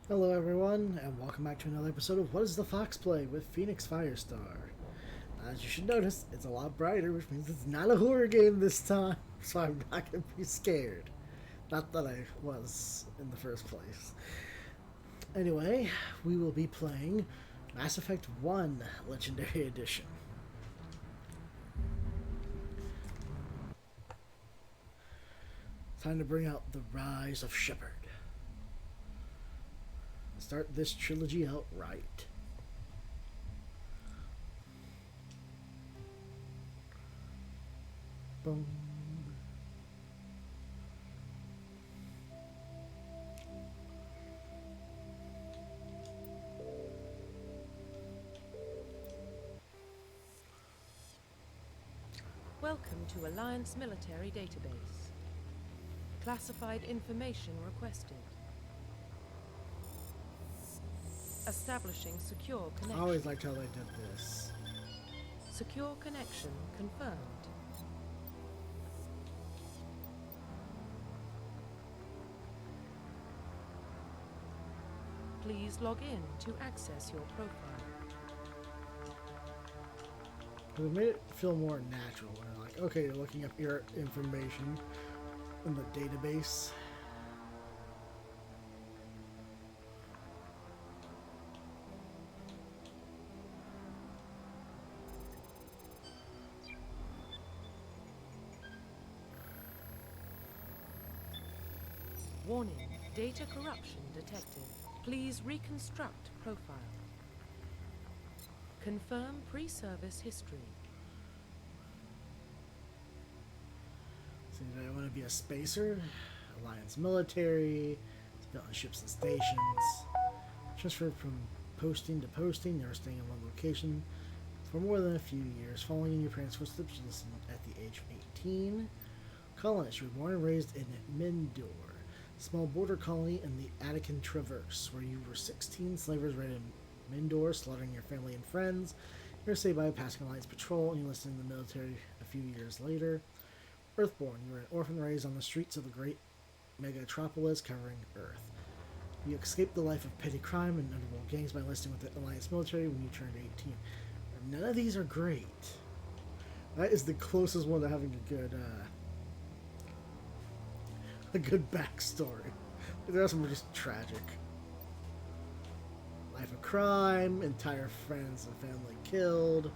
Hello, everyone, and welcome back to another episode of What Does the Fox Play with Phoenix Firestar. As you should notice, it's a lot brighter, which means it's not a horror game this time, so I'm not going to be scared. Not that I was in the first place. Anyway, we will be playing Mass Effect 1 Legendary Edition. Time to bring out the Rise of Shepard. Start this trilogy out right. Boom. Welcome to Alliance Military Database. Classified information requested. Establishing secure I connection. always liked how they did this. Secure connection confirmed. Please log in to access your profile. It made it feel more natural. When you're like, okay, you're looking up your information in the database. Warning, data corruption detected. Please reconstruct profile. Confirm pre-service history. So I want to be a spacer, Alliance military, built on ships and stations. Transferred from posting to posting, never staying in one location for more than a few years. Following in your parents' footsteps, you listen at the age of 18. Colonist, you were born and raised in Mindor, small border colony in the Attican Traverse, where you were 16 slavers raided Mindor, slaughtering your family and friends. You were saved by a passing Alliance patrol, and you enlisted in the military a few years later. Earthborn, you were an orphan raised on the streets of the great megatropolis covering Earth. You escaped the life of petty crime and underworld gangs by enlisting with the Alliance military when you turned 18. None of these are great. That is the closest one to having a good backstory. The rest of them are just tragic. Life of crime, entire friends and family killed.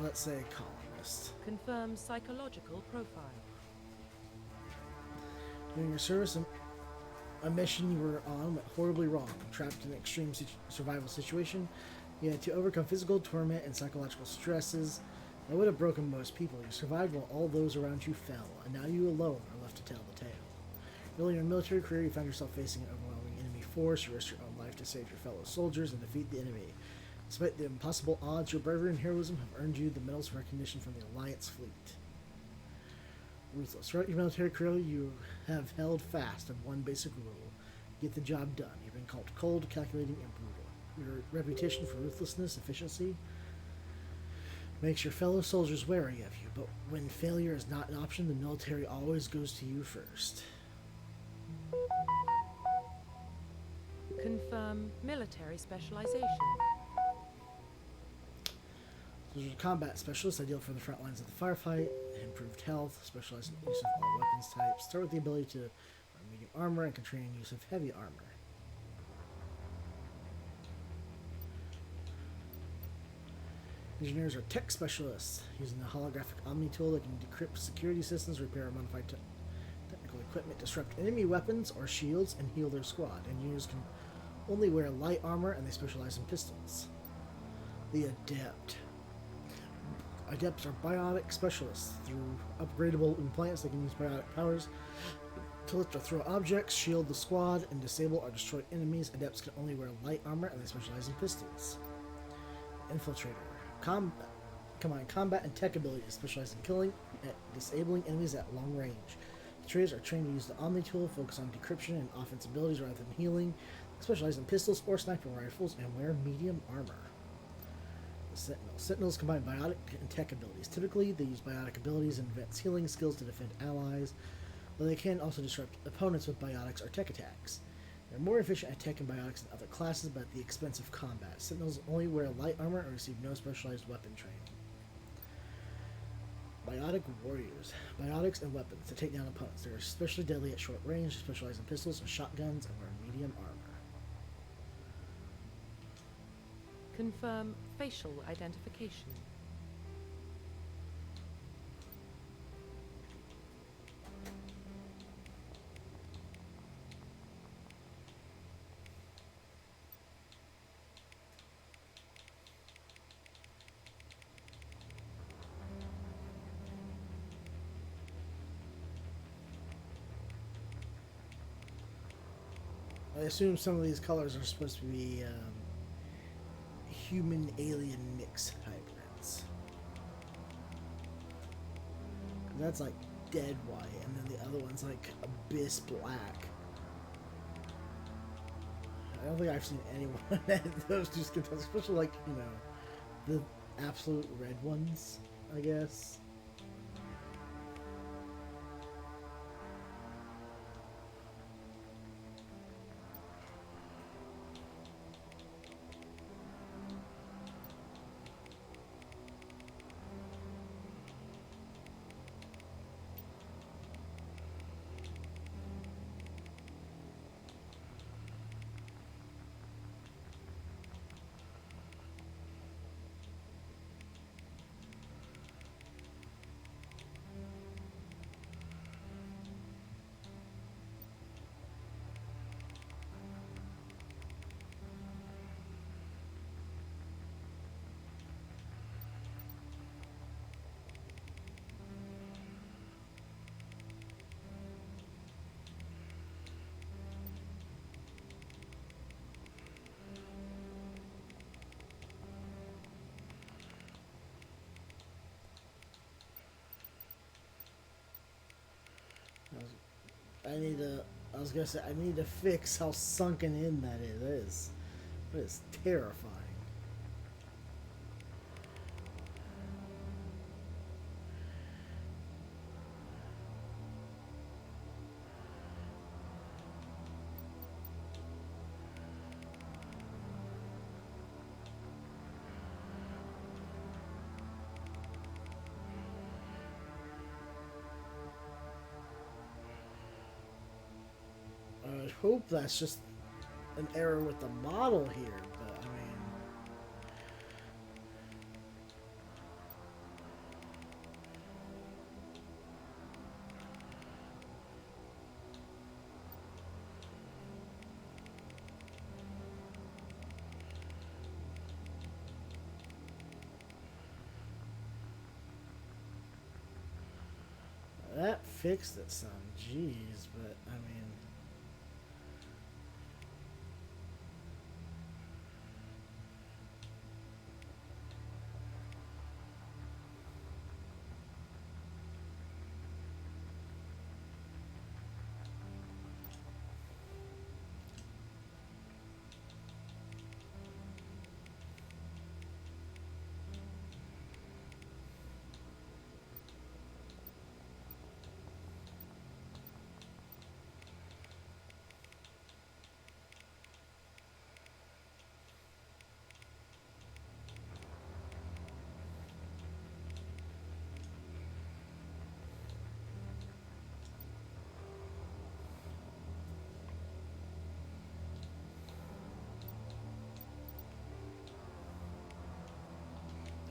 Let's say colonist. Confirm psychological profile. During your service, a mission you were on went horribly wrong. Trapped in an extreme survival situation, you had to overcome physical torment and psychological stresses that would have broken most people. You survived while all those around you fell, and now you alone are left to tell the tale. Early in your military career, you found yourself facing an overwhelming enemy force. You risked your own life to save your fellow soldiers and defeat the enemy. Despite the impossible odds, your bravery and heroism have earned you the medals of recognition from the Alliance fleet. Ruthless. Throughout your military career, you have held fast on one basic rule. Get the job done. You've been called cold, calculating, and brutal. Your reputation for ruthlessness, efficiency, makes your fellow soldiers wary of you, but when failure is not an option, the military always goes to you first. Confirm military specialization. Those are combat specialists, ideal for the front lines of the firefight. Improved health, specialized in use of all weapons types. Start with the ability to wear medium armor and can train in use of heavy armor. Engineers are tech specialists, using the holographic Omni tool that can decrypt security systems, repair or modify technical equipment, disrupt enemy weapons or shields, and heal their squad. Engineers can only wear light armor, and they specialize in pistols. The Adept. Adepts are biotic specialists. Through upgradable implants, they can use biotic powers to lift or throw objects, shield the squad, and disable or destroy enemies. Adepts can only wear light armor, and they specialize in pistols. Infiltrator. Combine combat and tech abilities, specialize in killing and disabling enemies at long range. The traders are trained to use the Omni tool, focus on decryption and offense abilities rather than healing. They specialize in pistols or sniper rifles, and wear medium armor. Sentinels. Sentinels combine biotic and tech abilities. Typically, they use biotic abilities and advanced healing skills to defend allies, though they can also disrupt opponents with biotics or tech attacks. They're more efficient at tech and biotics than other classes, but at the expense of combat. Sentinels only wear light armor and receive no specialized weapon training. Biotic warriors. Biotics and weapons to take down opponents. They're especially deadly at short range, specialize in pistols and shotguns, and wear medium armor. Confirm facial identification. I assume some of these colors are supposed to be human-alien mix hybrids. That's like dead white, and then the other one's like abyss black. I don't think I've seen anyone at those two skin tones, especially like, you know, the absolute red ones, I guess. I was gonna say, I need to fix how sunken in that is. That is terrifying. I hope that's just an error with the model here, but I mean, that fixed it some. Jeez, but I mean.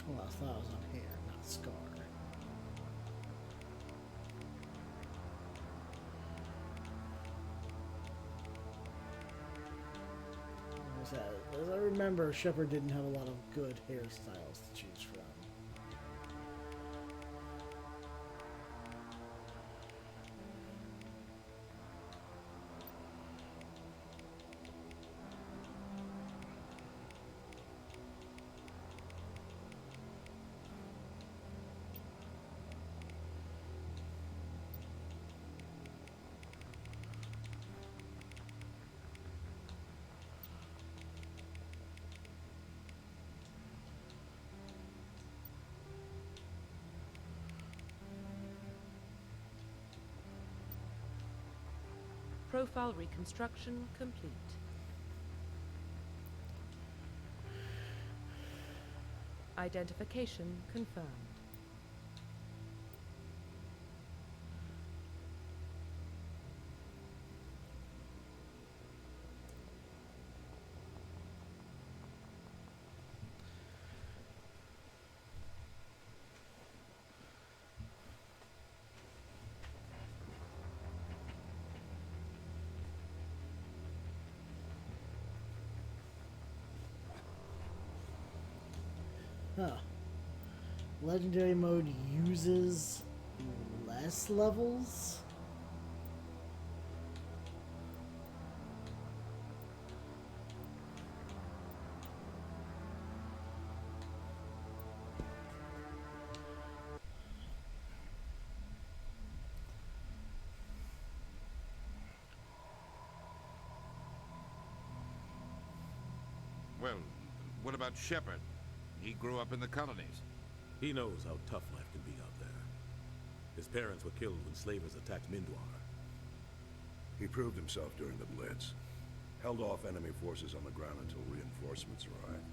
Well, I thought it was on here, not Scar. As I remember, Shepard didn't have a lot of good hairstyles to choose from. Profile reconstruction complete. Identification confirmed. Huh. Legendary mode uses less levels? Well, what about Shepard? He grew up in the colonies. He knows how tough life can be out there. His parents were killed when slavers attacked Mindwar. He proved himself during the Blitz. Held off enemy forces on the ground until reinforcements arrived.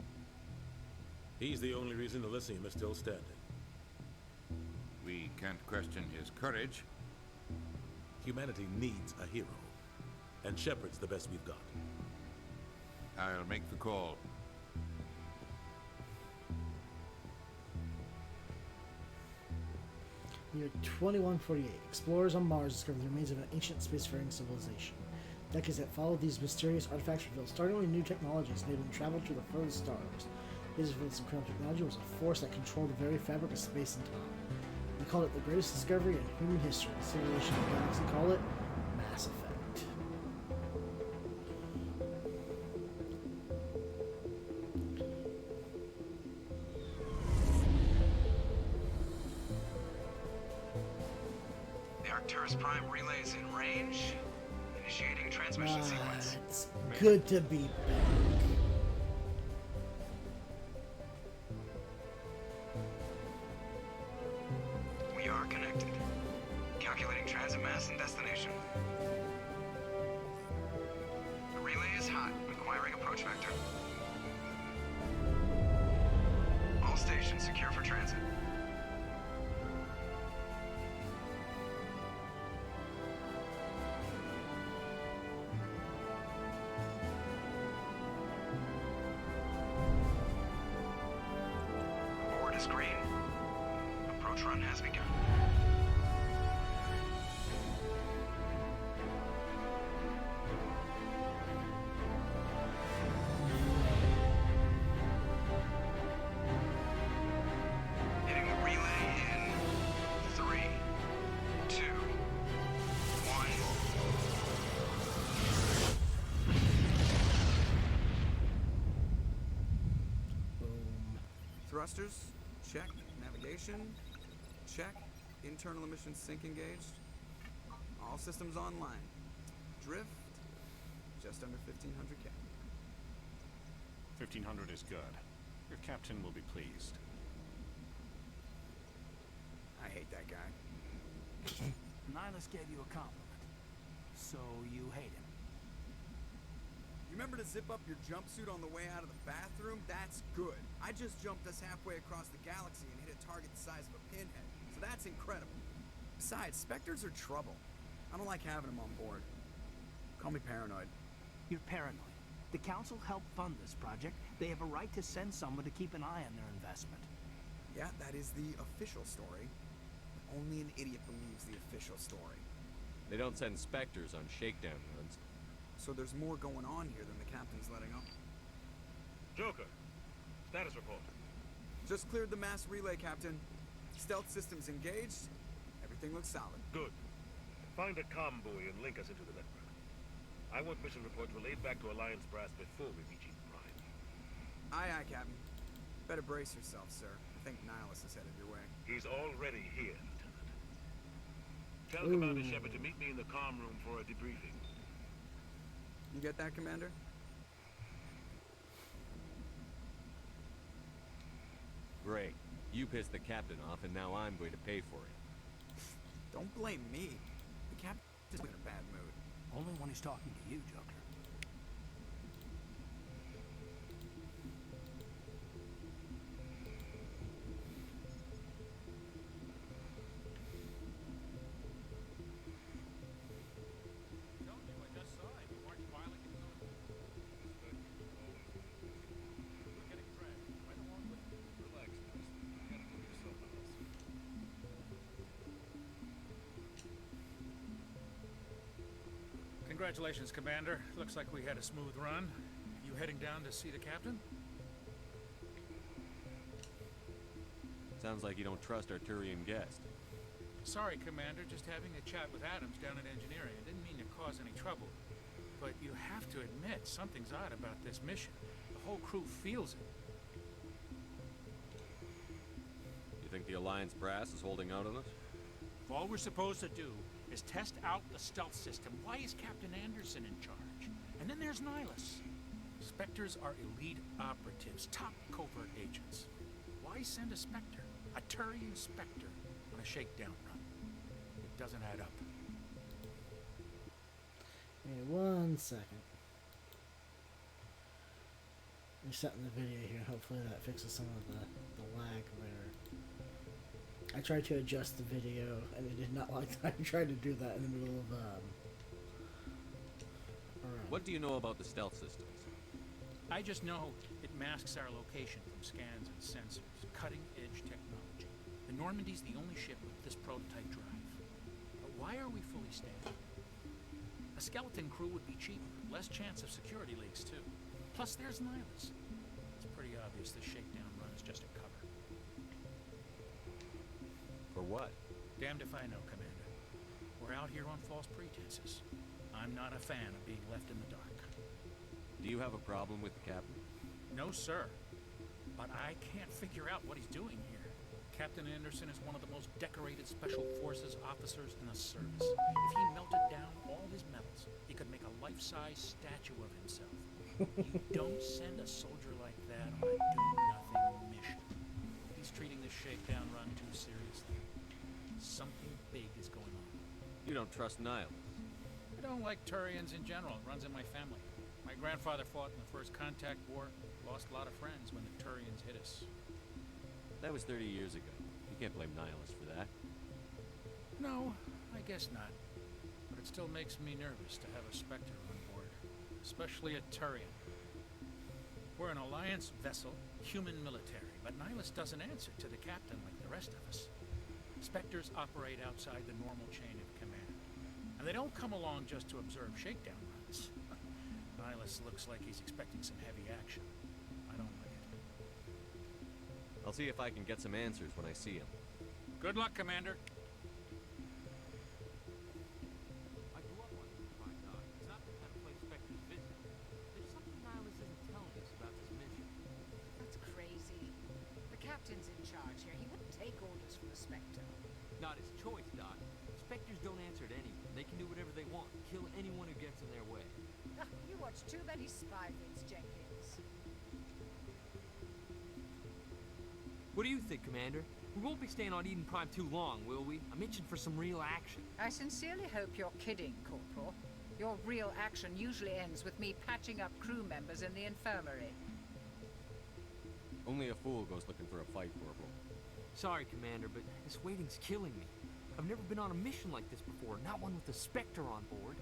He's the only reason Elysium is still standing. We can't question his courage. Humanity needs a hero. And Shepard's the best we've got. I'll make the call. Year 2148. Explorers on Mars discover the remains of an ancient spacefaring civilization. Decades that followed, these mysterious artifacts revealed startlingly new technologies enabling travel to the furthest stars. This incredible technology was a force that controlled the very fabric of space and time. We called it the greatest discovery in human history. The civilization of the galaxy call it Mass Effect. The Arcturus Prime relay is in range. Initiating transmission sequence. It's good to be back. We are connected. Calculating transit mass and destination. The relay is hot, requiring approach vector. All stations secure for transit. Board is green. Approach run has begun. Hitting the relay in 3, 2, 1. Boom. Thrusters, check. Navigation, check. Internal emissions sync engaged. All systems online. Drift, just under 1500 K. 1500 is good. Your captain will be pleased. I hate that guy. Nihilus gave you a compliment. So you hate him. You remember to zip up your jumpsuit on the way out of the bathroom? That's good. I just jumped us halfway across the galaxy and hit a target the size of a pinhead. So that's incredible. Besides, Spectres are trouble. I don't like having them on board. Call me paranoid. You're paranoid. The Council helped fund this project. They have a right to send someone to keep an eye on their investment. Yeah, that is the official story. But only an idiot believes the official story. They don't send Spectres on shakedown runs. So there's more going on here than the captain's letting on. Joker, status report. Just cleared the mass relay, Captain. Stealth systems engaged. Everything looks solid. Good. Find a comm buoy and link us into the network. I want mission reports relayed back to Alliance brass before we reach Eden Prime. Aye, aye, Captain. Better brace yourself, sir. I think Nihilus is headed your way. He's already here, Lieutenant. Tell Commander Shepard to meet me in the comm room for a debriefing. You get that, Commander? Great. You pissed the captain off, and now I'm going to pay for it. Don't blame me. The captain's in a bad mood. Only when he's talking to you, Joker. Congratulations, Commander. Looks like we had a smooth run. You heading down to see the captain? Sounds like you don't trust our Turian guest. Sorry, Commander. Just having a chat with Adams down at engineering. I didn't mean to cause any trouble. But you have to admit, something's odd about this mission. The whole crew feels it. You think the Alliance brass is holding out on us? If all we're supposed to do is test out the stealth system, why is Captain Anderson in charge? And then there's Nihilus. Spectres are elite operatives, top covert agents. Why send a Spectre, a Turian Spectre, on a shakedown run? It doesn't add up. Give me 1 second. Resetting the video here. Hopefully that fixes some of the lag there. I tried to adjust the video, and it did not like that. I tried to do that in the middle of, What do you know about the stealth systems? I just know it masks our location from scans and sensors. Cutting-edge technology. The Normandy's the only ship with this prototype drive. But why are we fully staffed? A skeleton crew would be cheaper. Less chance of security leaks, too. Plus, there's Nihilus. It's pretty obvious this shakedown run is just a cover. For what? Damned if I know, Commander. We're out here on false pretenses. I'm not a fan of being left in the dark. Do you have a problem with the captain? No, sir. But I can't figure out what he's doing here. Captain Anderson is one of the most decorated Special Forces officers in the service. If he melted down all his medals, he could make a life-size statue of himself. You don't send a soldier like that on a do-nothing mission. He's treating this shakedown run too seriously. Something big is going on. You don't trust Nihilus? I don't like Turians in general. It runs in my family. My grandfather fought in the First Contact War. Lost a lot of friends when the Turians hit us. That was 30 years ago. You can't blame Nihilus for that. No, I guess not. But it still makes me nervous to have a Spectre on board. Especially a Turian. We're an Alliance vessel, human military, but Nihilus doesn't answer to the captain like the rest of us. Spectres operate outside the normal chain of command. And they don't come along just to observe shakedown runs. Nihilus looks like he's expecting some heavy action. I don't like it. I'll see if I can get some answers when I see him. Good luck, Commander. I grew up on Prime Dock. It's not the kind of place Spectres visit. There's something Nihilus isn't telling us about this mission. That's crazy. The captain's in charge here. He wouldn't take orders from the Spectre. Not his choice, Doc. Spectres don't answer to anyone. They can do whatever they want. Kill anyone who gets in their way. You watch too many spy vids, Jenkins. What do you think, Commander? We won't be staying on Eden Prime too long, will we? I'm itching for some real action. I sincerely hope you're kidding, Corporal. Your real action usually ends with me patching up crew members in the infirmary. Only a fool goes looking for a fight, Corporal. Sorry, Commander, but this waiting's killing me. I've never been on a mission like this before, not one with a Spectre on board.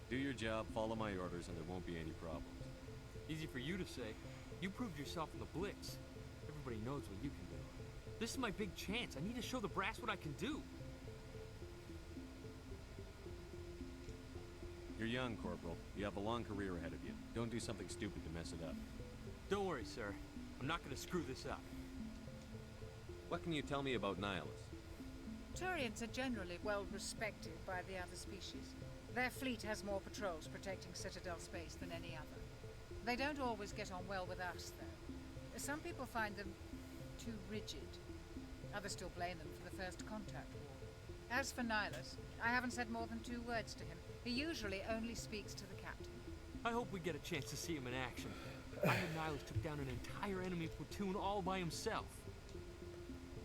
Do your job, follow my orders, and there won't be any problems. Easy for you to say. You proved yourself in the Blitz. Everybody knows what you can do. This is my big chance. I need to show the brass what I can do. You're young, Corporal. You have a long career ahead of you. Don't do something stupid to mess it up. Don't worry, sir. I'm not going to screw this up. What can you tell me about Nihilus? Turians are generally well respected by the other species. Their fleet has more patrols protecting Citadel space than any other. They don't always get on well with us, though. Some people find them too rigid. Others still blame them for the First Contact War. As for Nihilus, I haven't said more than 2 words to him. He usually only speaks to the captain. I hope we get a chance to see him in action. I heard Nihilus took down an entire enemy platoon all by himself.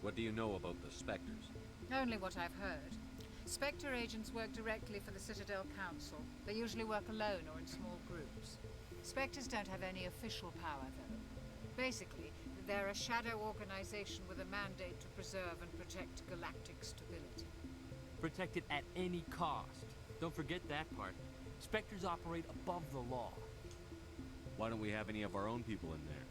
What do you know about the Spectres? Only what I've heard. Spectre agents work directly for the Citadel Council. They usually work alone or in small groups. Spectres don't have any official power, though. Basically, they're a shadow organization with a mandate to preserve and protect galactic stability. Protect it at any cost. Don't forget that part. Spectres operate above the law. Why don't we have any of our own people in there?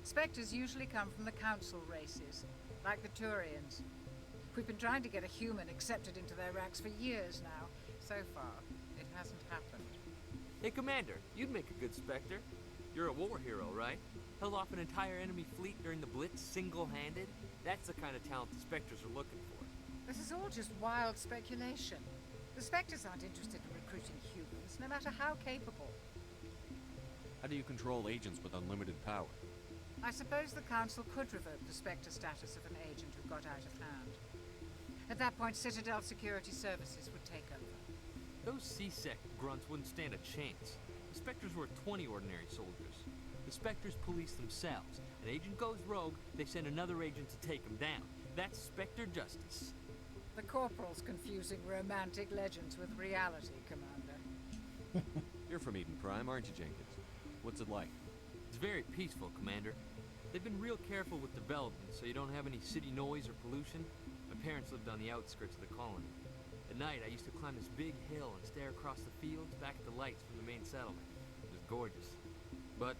Spectres usually come from the Council races, like the Turians. We've been trying to get a human accepted into their ranks for years now. So far, it hasn't happened. Hey, Commander, you'd make a good Spectre. You're a war hero, right? Held off an entire enemy fleet during the Blitz single-handed? That's the kind of talent the Spectres are looking for. This is all just wild speculation. The Spectres aren't interested in recruiting humans, no matter how capable. How do you control agents with unlimited power? I suppose the Council could revoke the Spectre status of an agent who got out of hand. At that point, Citadel Security Services would take over. Those C-Sec grunts wouldn't stand a chance. The Spectres were 20 ordinary soldiers. The Spectres police themselves. An agent goes rogue, they send another agent to take him down. That's Spectre justice. The Corporal's confusing romantic legends with reality, Commander. You're from Eden Prime, aren't you, Jenkins? What's it like? It's very peaceful, Commander. They've been real careful with development, so you don't have any city noise or pollution. My parents lived on the outskirts of the colony. At night, I used to climb this big hill and stare across the fields back at the lights from the main settlement. It was gorgeous. But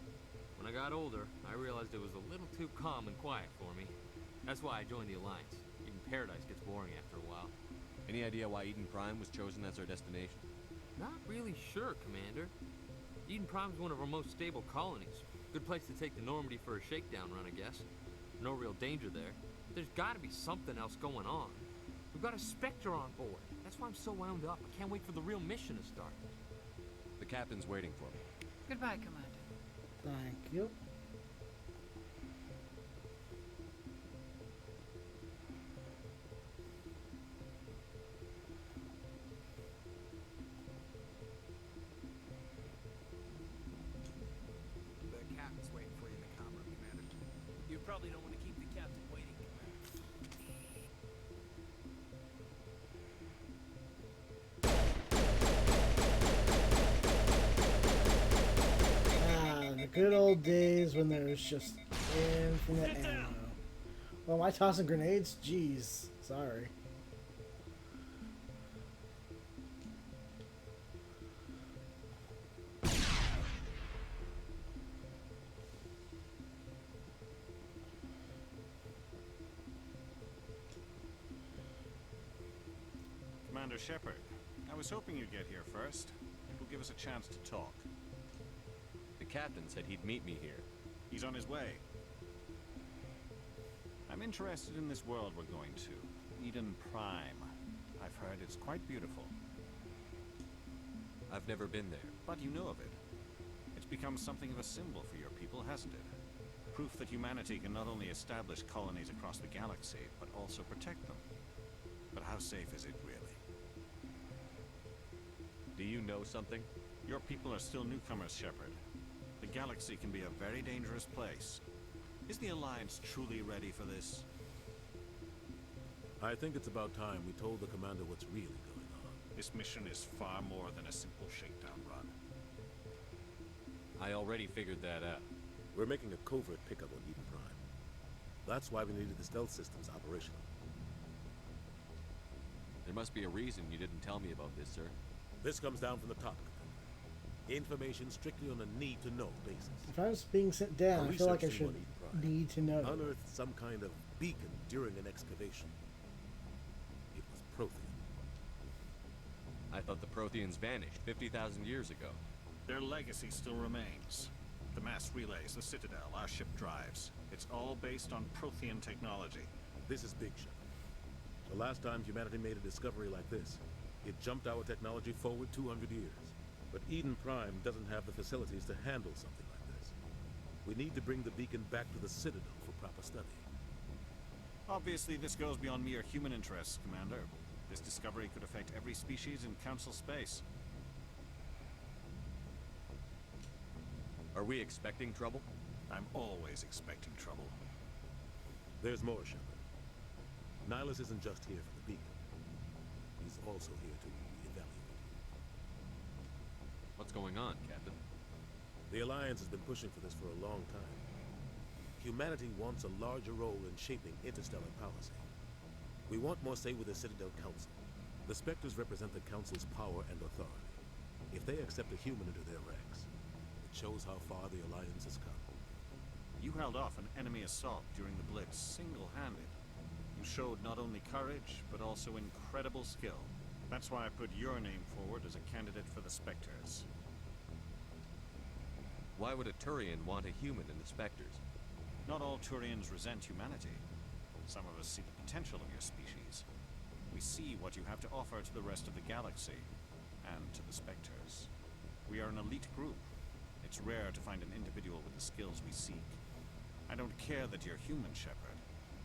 when I got older, I realized it was a little too calm and quiet for me. That's why I joined the Alliance. Even Paradise gets boring after a while. Any idea why Eden Prime was chosen as our destination? Not really sure, Commander. Eden Prime's one of our most stable colonies. Good place to take the Normandy for a shakedown run, I guess. No real danger there. There's gotta be something else going on. We've got a Spectre on board. That's why I'm so wound up. I can't wait for the real mission to start. The captain's waiting for me. Goodbye, Commander. Thank you. The captain's waiting for you in the comm room, Commander. You probably don't want to keep the captain waiting, The good old days when there was just infinite ammo. Well, am I tossing grenades? Jeez, sorry. Commander Shepard, I was hoping you'd get here first. It will give us a chance to talk. The captain said he'd meet me here. He's on his way. I'm interested in this world we're going to, Eden Prime. I've heard it's quite beautiful. I've never been there. But you know of it. It's become something of a symbol for your people, hasn't it? Proof that humanity can not only establish colonies across the galaxy, but also protect them. But how safe is it, really? Do you know something? Your people are still newcomers, Shepard. The galaxy can be a very dangerous place. Is the Alliance truly ready for this? I think it's about time we told the commander what's really going on. This mission is far more than a simple shakedown run. I already figured that out. We're making a covert pickup on Eden Prime. That's why we needed the stealth systems operational. There must be a reason you didn't tell me about this, sir. This comes down from the top, Commander. Information strictly on a need-to-know basis. If I was being sent down, I feel like I should need to know. Unearthed some kind of beacon during an excavation. It was Prothean. I thought the Protheans vanished 50,000 years ago. Their legacy still remains. The mass relays, the Citadel, our ship drives. It's all based on Prothean technology. This is Big Ship. The last time humanity made a discovery like this, it jumped our technology forward 200 years. But Eden Prime doesn't have the facilities to handle something like this. We need to bring the beacon back to the Citadel for proper study. Obviously, this goes beyond mere human interests, Commander. This discovery could affect every species in Council space. Are we expecting trouble? I'm always expecting trouble. There's more, Shepard. Nihilus isn't just here for the beacon. He's also here to evaluate. What's going on, Captain? The Alliance has been pushing for this for a long time. Humanity wants a larger role in shaping interstellar policy. We want more say with the Citadel Council. The Spectres represent the Council's power and authority. If they accept a human into their ranks, it shows how far the Alliance has come. You held off an enemy assault during the Blitz single-handed. You showed not only courage, but also incredible skill. That's why I put your name forward as a candidate for the Spectres. Why would a Turian want a human in the Spectres? Not all Turians resent humanity. Some of us see the potential of your species. We see what you have to offer to the rest of the galaxy, and to the Spectres. We are an elite group. It's rare to find an individual with the skills we seek. I don't care that you're human, Shepard.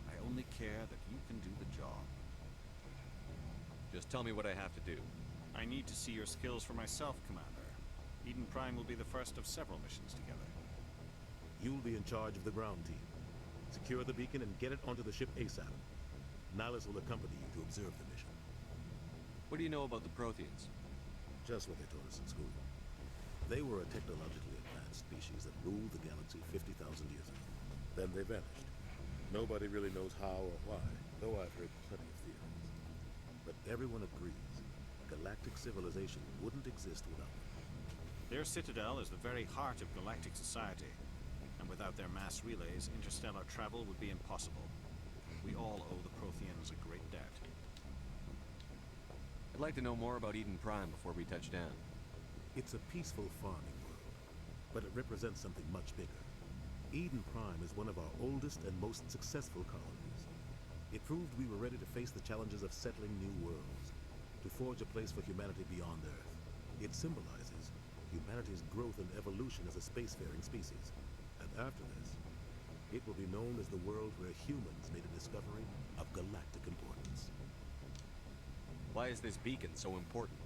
I only care that you can do the job. Just tell me what I have to do. I need to see your skills for myself, Commander. Eden Prime will be the first of several missions together. You'll be in charge of the ground team. Secure the beacon and get it onto the ship ASAP. Nihilus will accompany you to observe the mission. What do you know about the Protheans? Just what they taught us in school. They were a technologically advanced species that ruled the galaxy 50,000 years ago. Then they vanished. Nobody really knows how or why, though I've heard plenty of theories. But everyone agrees galactic civilization wouldn't exist without them. Their citadel is the very heart of galactic society. And without their mass relays, interstellar travel would be impossible. We all owe the Protheans a great debt. I'd like to know more about Eden Prime before we touch down. It's a peaceful farming world, but it represents something much bigger. Eden Prime is one of our oldest and most successful colonies. It proved we were ready to face the challenges of settling new worlds, to forge a place for humanity beyond Earth. It symbolizes humanity's growth and evolution as a spacefaring species. And after this, it will be known as the world where humans made a discovery of galactic importance. Why is this beacon so important?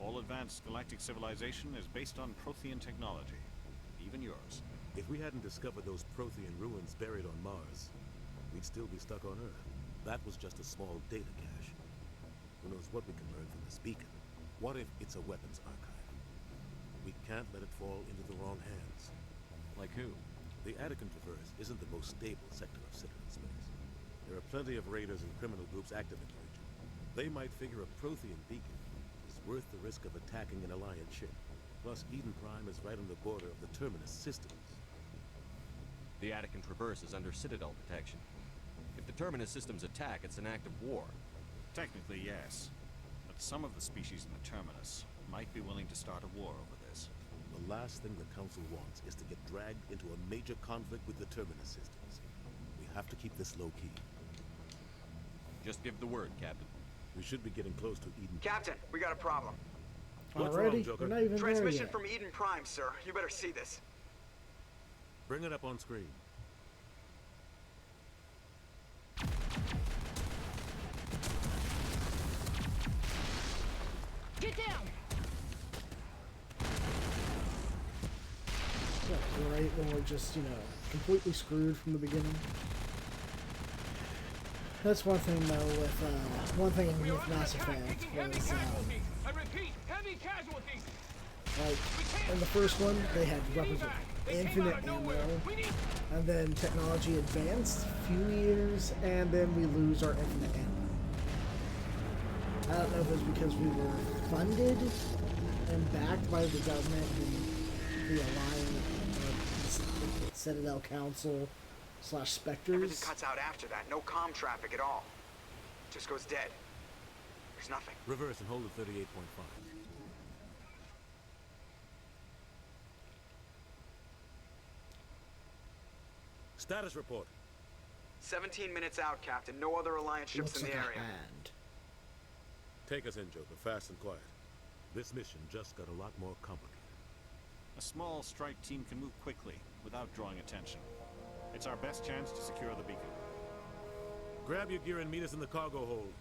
All advanced galactic civilization is based on Prothean technology, even yours. If we hadn't discovered those Prothean ruins buried on Mars, we'd still be stuck on Earth. That was just a small data cache. Who knows what we can learn from this beacon? What if it's a weapons archive? We can't let it fall into the wrong hands. Like who? The Attican Traverse isn't the most stable sector of Citadel space. There are plenty of raiders and criminal groups active in the region. They might figure a Prothean beacon is worth the risk of attacking an Alliance ship. Plus, Eden Prime is right on the border of the Terminus systems. The Attican Traverse is under Citadel protection. If the Terminus systems attack, it's an act of war. Technically, yes. But some of the species in the Terminus might be willing to start a war over this. The last thing the Council wants is to get dragged into a major conflict with the Terminus systems. We have to keep this low-key. Just give the word, Captain. We should be getting close to Eden. Captain, we got a problem. What's Already? wrong, Joker? We're not even there Transmission yet. from Eden Prime, sir. You better see this. Bring it up on screen. Get down! Yeah, right when we're just, completely screwed from the beginning. That's one thing though with Mass Effect was I repeat, heavy casualties. like in the first one they had weapons with infinite ammo, and then technology advanced a few years, and then we lose our infinite ammo. I don't know if it was because we were funded and backed by the government and the Alliance, the Citadel Council / Spectres. Everything cuts out after that. No comm traffic at all. Just goes dead. There's nothing. Reverse and hold at 38.5. Status report. 17 minutes out, Captain. No other Alliance ships Looks in the like a area. hand. Take us in, Joker, fast and quiet. This mission just got a lot more complicated. A small strike team can move quickly, without drawing attention. It's our best chance to secure the beacon. Grab your gear and meet us in the cargo hold.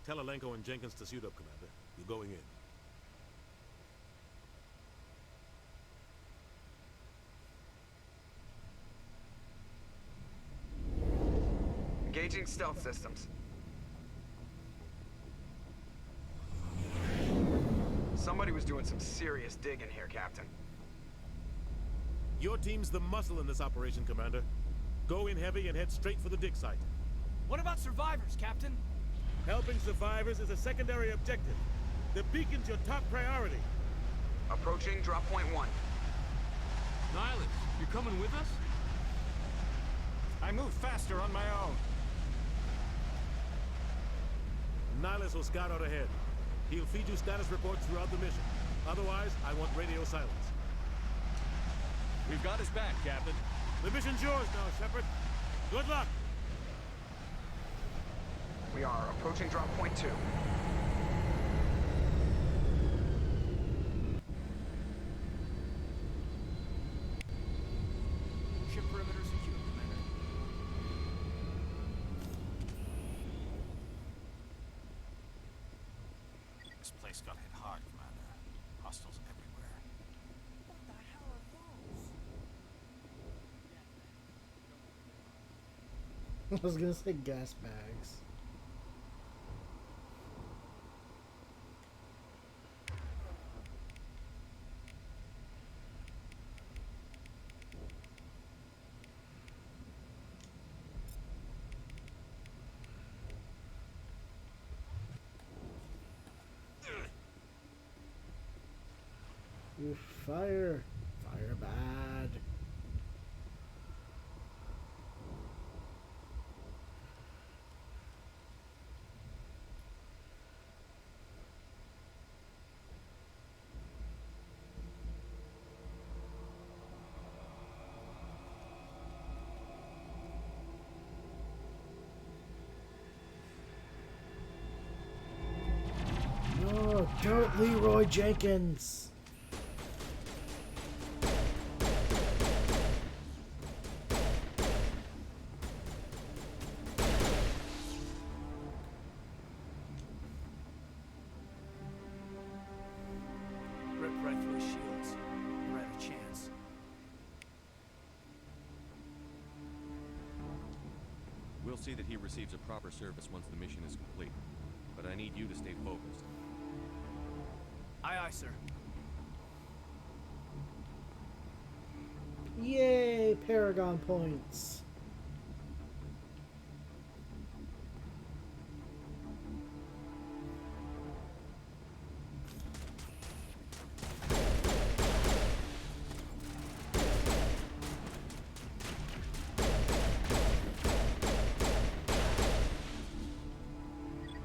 Tell Alenko and Jenkins to suit up, Commander. You're going in. Engaging stealth systems. Somebody was doing some serious digging here, Captain. Your team's the muscle in this operation, Commander. Go in heavy and head straight for the dig site. What about survivors, Captain? Helping survivors is a secondary objective. The beacon's your top priority. Approaching drop point 1. Nihilus, you're coming with us? I move faster on my own. Nihilus will scout out ahead. He'll feed you status reports throughout the mission. Otherwise, I want radio silence. We've got his back, Captain. The mission's yours now, Shepard. Good luck! We are approaching drop point 2. Ship perimeter secure, Commander. This place got hit hard, Commander. Hostiles everywhere. What the hell are those? I was gonna say gas bags. Ooh, fire. Fire bad. No, don't Leroy Jenkins. Rip right through his shields. We're at a chance. We'll see that he receives a proper service once the mission is complete. But I need you to stay focused. Aye, aye, sir. Yay, Paragon points.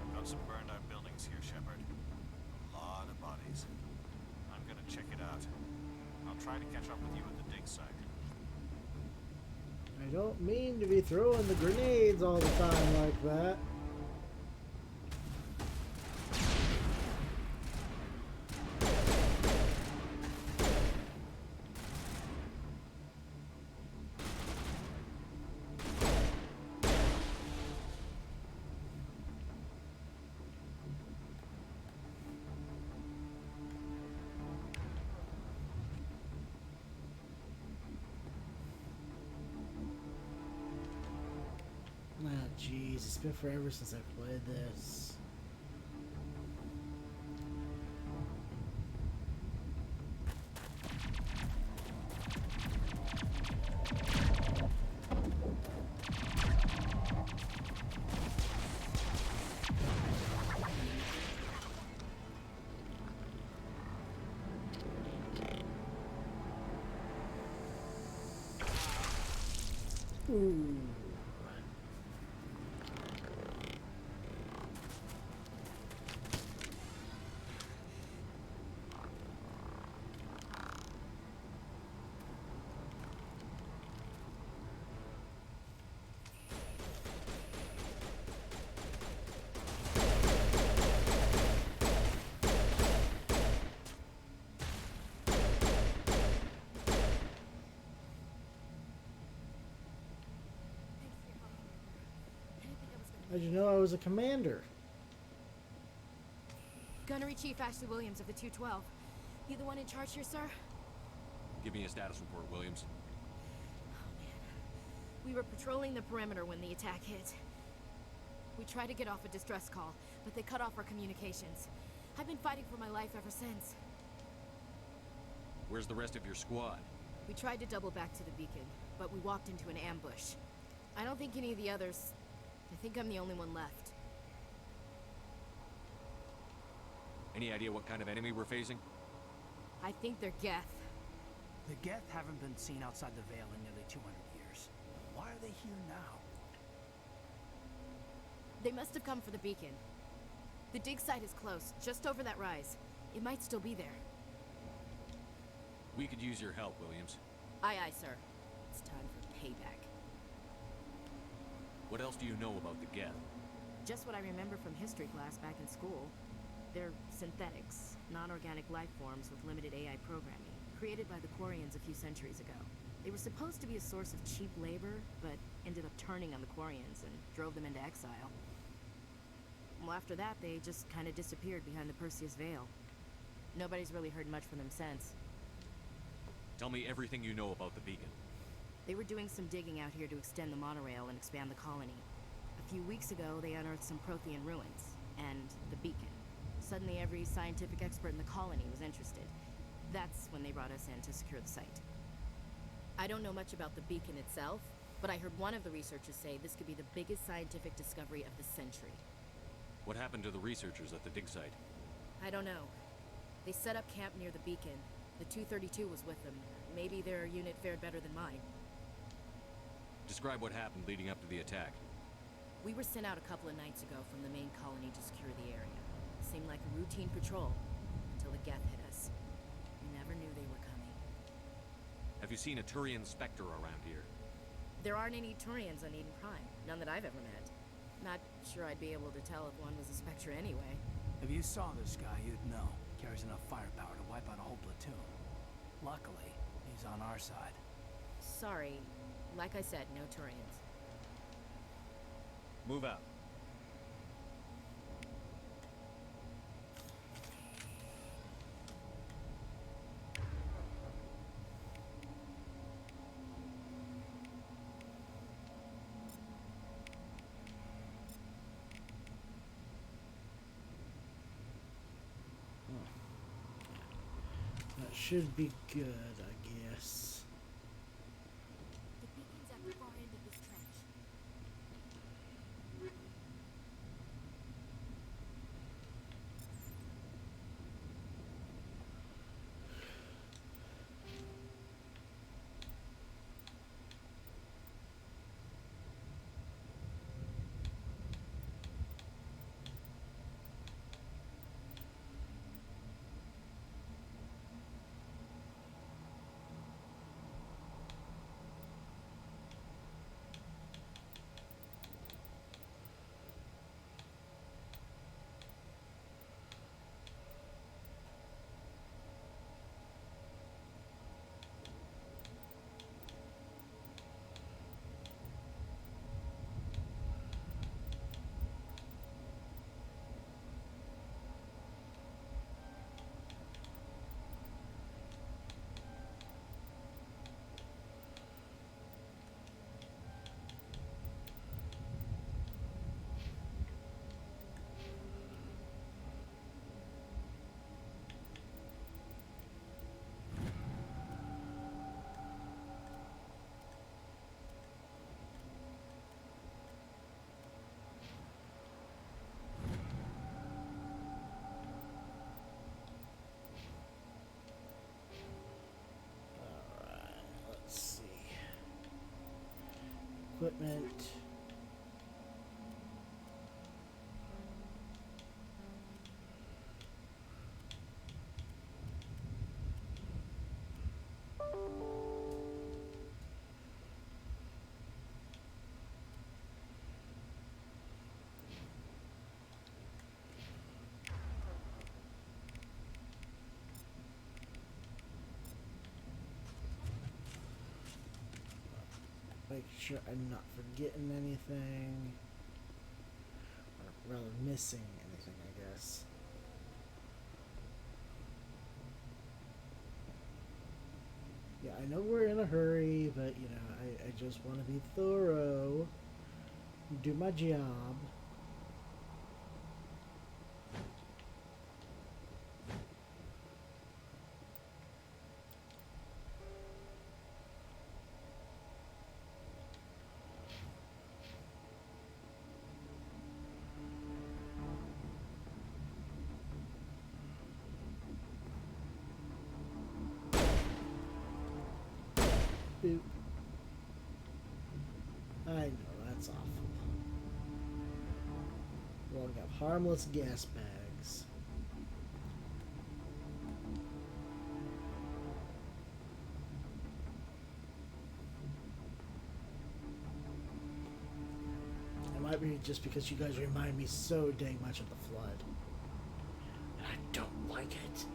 I've got some burned out buildings here, Shepard. A lot of bodies. I'm gonna check it out. I'll try to catch up with you at the dig site. I don't mean to be throwing the grenades all the time like that. Ah, jeez, it's been forever since I played this. Ooh. How'd you know I was a commander? Gunnery Chief Ashley Williams of the 212. You the one in charge here, sir? Give me a status report, Williams. We were patrolling the perimeter when the attack hit. We tried to get off a distress call, but they cut off our communications. I've been fighting for my life ever since. Where's the rest of your squad? We tried to double back to the beacon, but we walked into an ambush. I don't think any of the others... I think I'm the only one left. Any idea what kind of enemy we're facing? I think they're Geth. The Geth haven't been seen outside the Vale in nearly 200 years. Why are they here now? They must have come for the beacon. The dig site is close, just over that rise. It might still be there. We could use your help, Williams. Aye, aye, sir. It's time for payback. What else do you know about the Geth? Just what I remember from history class back in school. They're synthetics, non-organic life forms with limited AI programming, created by the Quarians a few centuries ago. They were supposed to be a source of cheap labor, but ended up turning on the Quarians and drove them into exile. Well, after that, they just kind of disappeared behind the Perseus Veil. Nobody's really heard much from them since. Tell me everything you know about the beacon. They were doing some digging out here to extend the monorail and expand the colony. A few weeks ago, they unearthed some Prothean ruins, and the beacon. Suddenly, every scientific expert in the colony was interested. That's when they brought us in to secure the site. I don't know much about the beacon itself, but I heard one of the researchers say this could be the biggest scientific discovery of the century. What happened to the researchers at the dig site? I don't know. They set up camp near the beacon. The 232 was with them. Maybe their unit fared better than mine. Describe what happened leading up to the attack. We were sent out a couple of nights ago from the main colony to secure the area. Seemed like a routine patrol, until the Geth hit us. We never knew they were coming. Have you seen a Turian Spectre around here? There aren't any Turians on Eden Prime. None that I've ever met. Not sure I'd be able to tell if one was a Spectre anyway. If you saw this guy, you'd know. Carries enough firepower to wipe out a whole platoon. Luckily, he's on our side. Sorry. Like I said, no Turians. Move out. That should be good, I guess. The beacon's at the far end of this trench. Equipment. Make sure I'm not forgetting anything, or rather missing anything, I guess. Yeah, I know we're in a hurry, but you know, I just want to be thorough, do my job. Boop. I know, that's awful. Well, we got harmless gas bags. It might be just because you guys remind me so dang much of the Flood. And I don't like it.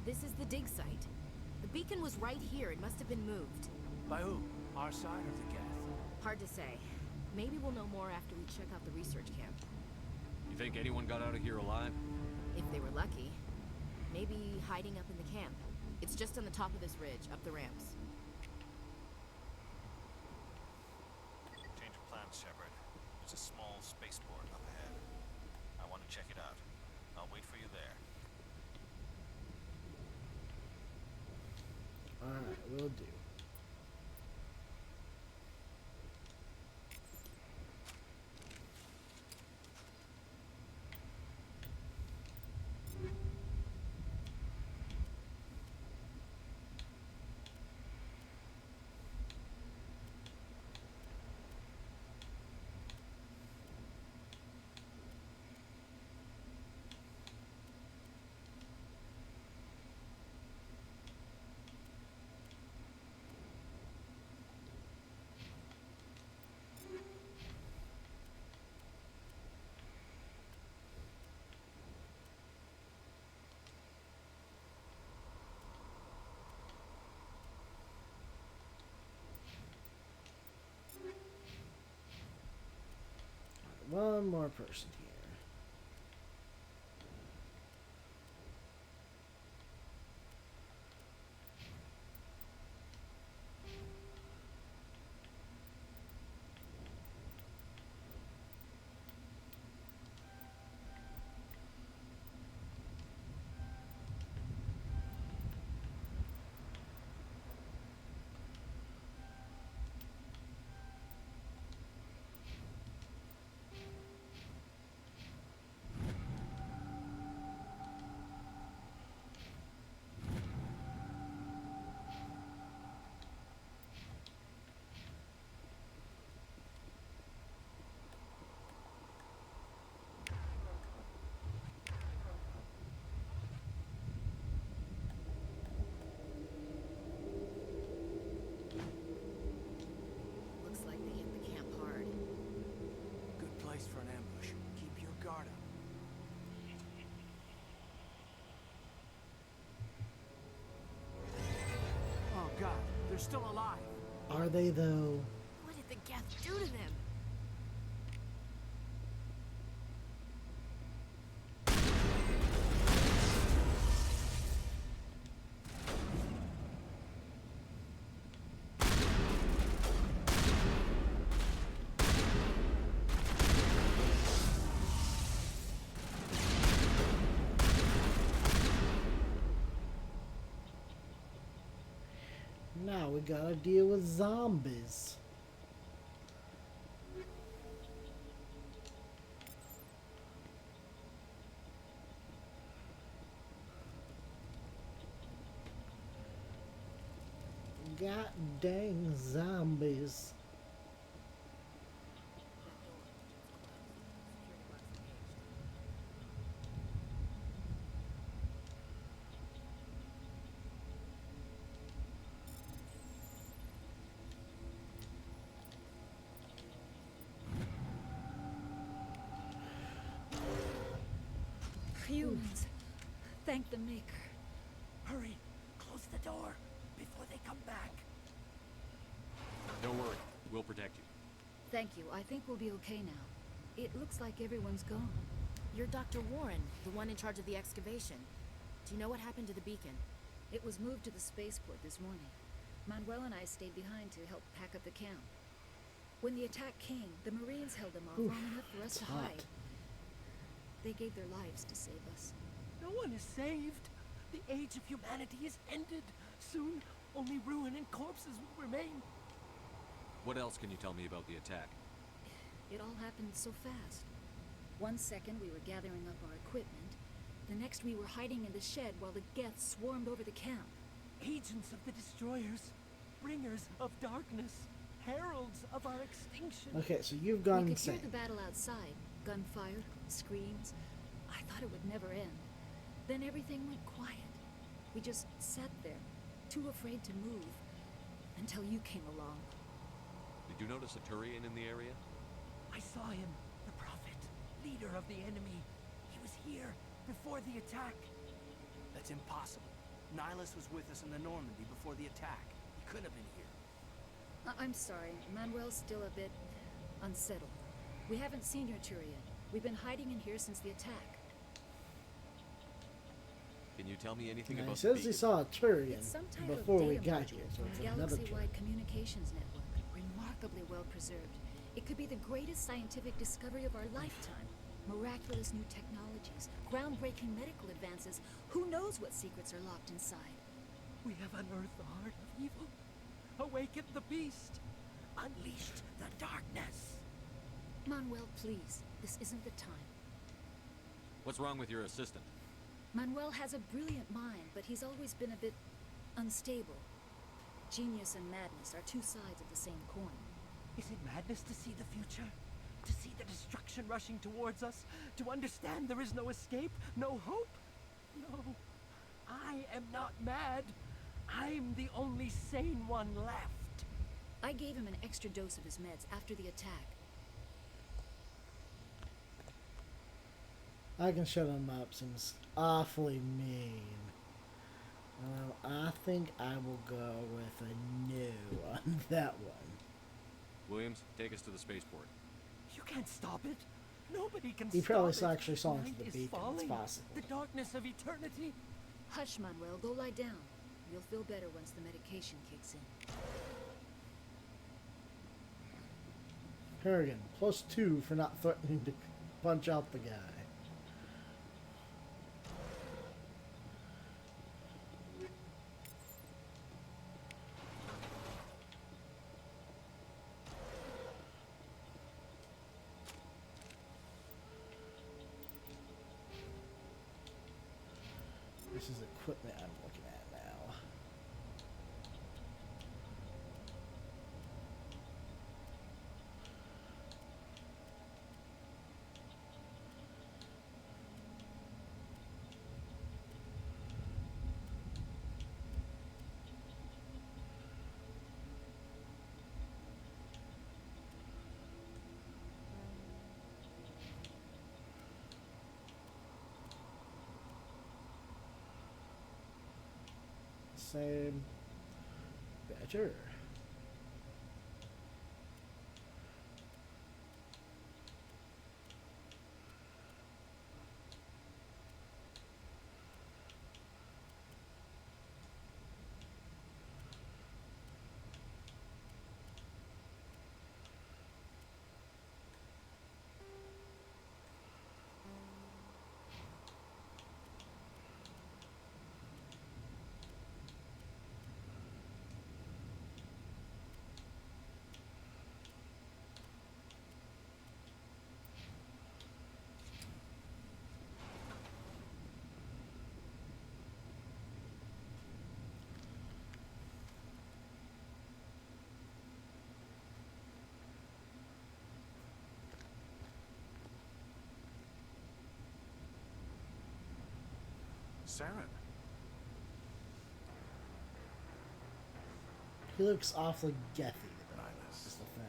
This is the dig site. The beacon was right here. It must have been moved. By who? Our side or the Geth? Hard to say. Maybe we'll know more after we check out the research camp. You think anyone got out of here alive? If they were lucky. Maybe hiding up in the camp. It's just on the top of this ridge, up the ramps. Change of plans, Shepard. There's a small spaceport up ahead. I want to check it out. I'll wait for you there. Alright, will do. One more person here. Looks like they hit the camp hard. Good place for an ambush. Keep your guard up. Oh god, they're still alive. Are they though? What did the Geth do to them? Now we gotta deal with zombies. God dang zombies. Humans. Thank the Maker. Hurry, close the door before they come back. Don't worry, we'll protect you. Thank you. I think we'll be okay now. It looks like everyone's gone. You're Dr. Warren, the one in charge of the excavation. Do you know what happened to the beacon? It was moved to the spaceport this morning. Manuel and I stayed behind to help pack up the camp. When the attack came, the Marines held them off long enough for us to hide. They gave their lives to save us. No one is saved. The age of humanity is ended. Soon, only ruin and corpses will remain. What else can you tell me about the attack? It all happened so fast. 1 second we were gathering up our equipment. The next we were hiding in the shed while the Geth swarmed over the camp. Agents of the destroyers. Bringers of darkness. Heralds of our extinction. Okay, so you've gone We could insane. hear the battle outside. Gunfire, screams. I thought it would never end. Then everything went quiet. We just sat there, too afraid to move, until you came along. Did you notice a Turian in the area? I saw him, the Prophet, leader of the enemy. He was here before the attack. That's impossible. Nihilus was with us in the Normandy before the attack. He couldn't have been here. I'm sorry. Manuel's still a bit unsettled. We haven't seen your Turian. We've been hiding in here since the attack. Can you tell me anything Now, about he says he the saw a Turian It's some type before of we data got module here, so from it's a another Turian. galaxy-wide communications network, remarkably well preserved. It could be the greatest scientific discovery of our lifetime. Miraculous new technologies, groundbreaking medical advances. Who knows what secrets are locked inside? We have unearthed the heart of evil, awakened the beast, unleashed the darkness. Manuel, please. This isn't the time. What's wrong with your assistant? Manuel has a brilliant mind, but he's always been a bit unstable. Genius and madness are two sides of the same coin. Is it madness to see the future? To see the destruction rushing towards us? To understand there is no escape? No hope? No. I am not mad. I'm the only sane one left. I gave him an extra dose of his meds after the attack. I can shut him up. Seems awfully mean. I think I will go with a no on that one. Williams, take us to the spaceport. You can't stop it. Nobody can He stop probably it. actually saw into Night the is beacon. It's falling. possible. The darkness of eternity. Hush, Manuel. Go lie down. You'll feel better once the medication kicks in. Harrigan, +2 for not threatening to punch out the guy. This is equipment I'm looking at now. Same. Better. Saren. He looks awfully gethy, though. Is the thing.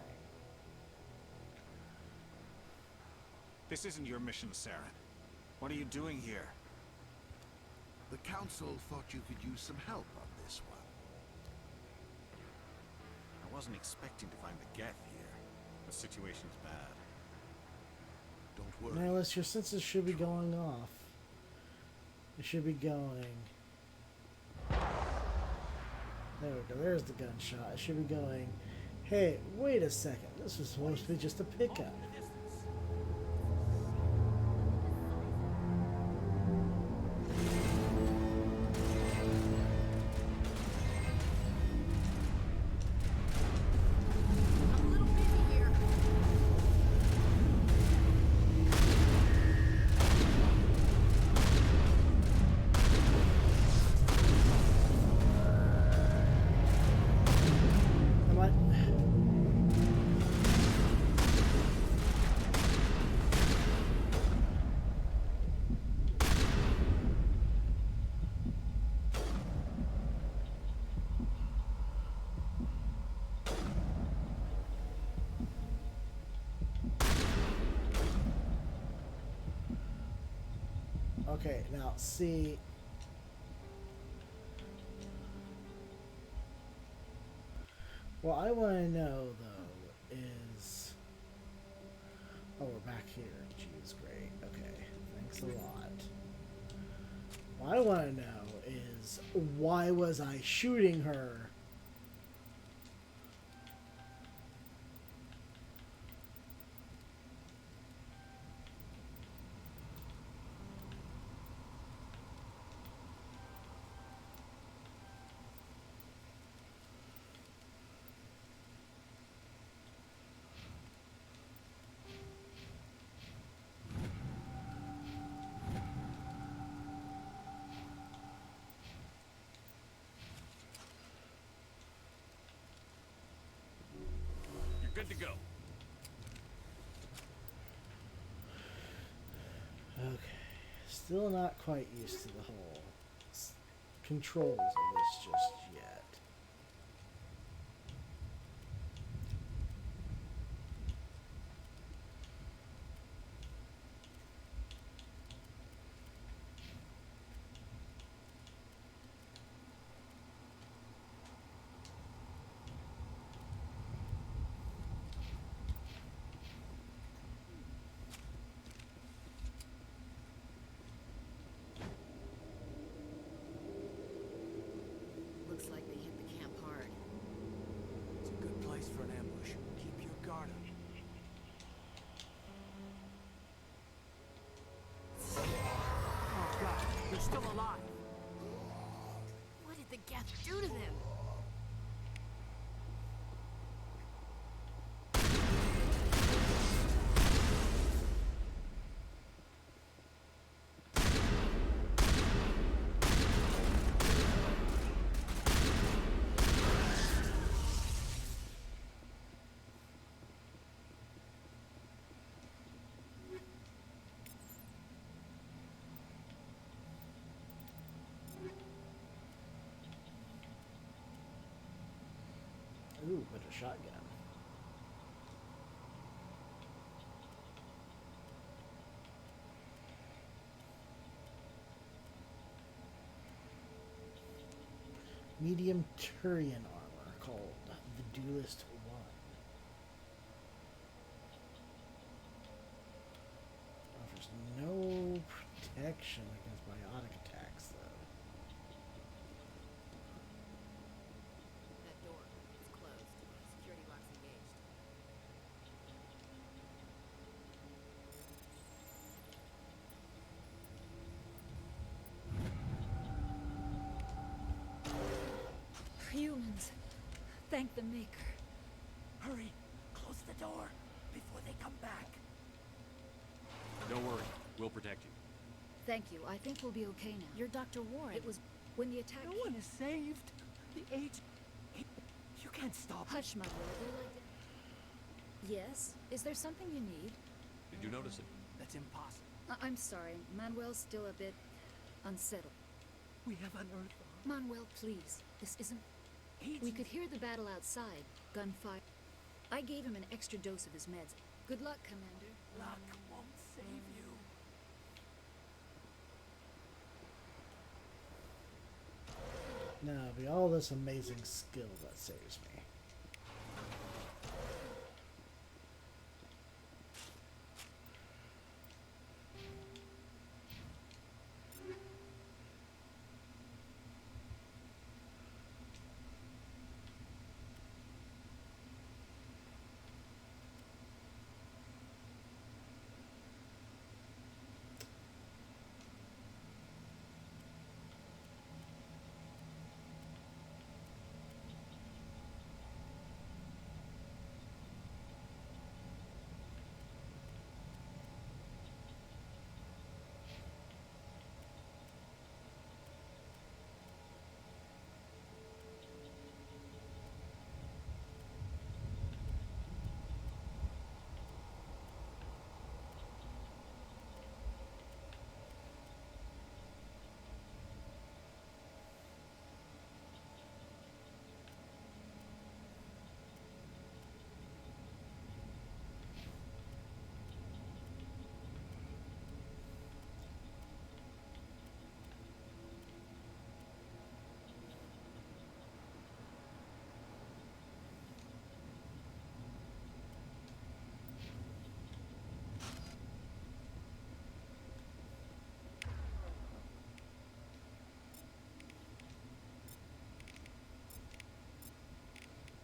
This isn't your mission, Saren. What are you doing here? The Council thought you could use some help on this one. I wasn't expecting to find the Geth here. The situation's bad. Don't worry. Nihilus, your senses should be going off. It should be going. There we go. There's the gunshot. It should be going. Hey, wait a second. This was supposed to be just a pickup. Okay, now see. What I want to know though is, oh, we're back here. Jeez, great. Okay, thanks a lot. What I want to know is, why was I shooting her? Good to go. Okay, still not quite used to the whole controls of this just yet. Looks like they hit the camp hard. It's a good place for an ambush. Keep your guard up. Oh god, they're still alive. What did the Geth do to them? Ooh, but a shotgun. Medium Turian armor called the Duelist 1. Offers no protection against biotic attacks, though. That door, it's closed. Security lock's engaged. Humans. Thank the Maker. Hurry! Close the door before they come back. Don't worry. We'll protect you. Thank you. I think we'll be okay now. You're Dr. Warren. It was when the attack No one is saved. The agent... You can't stop it. Hush, my boy. Yes? Is there something you need? Did you notice it? That's impossible. I'm sorry. Manuel's still a bit unsettled. We have unearthed. Manuel, please. This isn't... We could hear the battle outside. Gunfire. I gave him an extra dose of his meds. Good luck, Commander. Luck won't save you. No, it'll be all this amazing skill that saves me.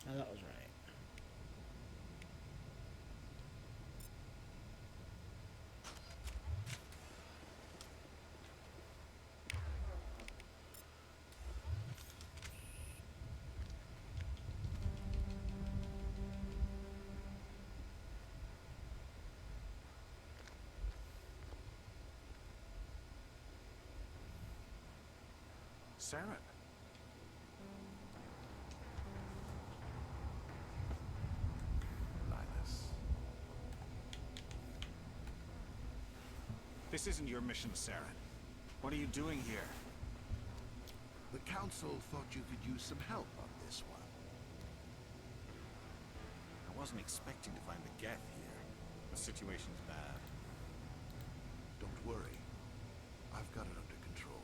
Now that was right. Saren. This isn't your mission, Saren. What are you doing here? The Council thought you could use some help on this one. I wasn't expecting to find the Geth here. The situation's bad. Don't worry. I've got it under control.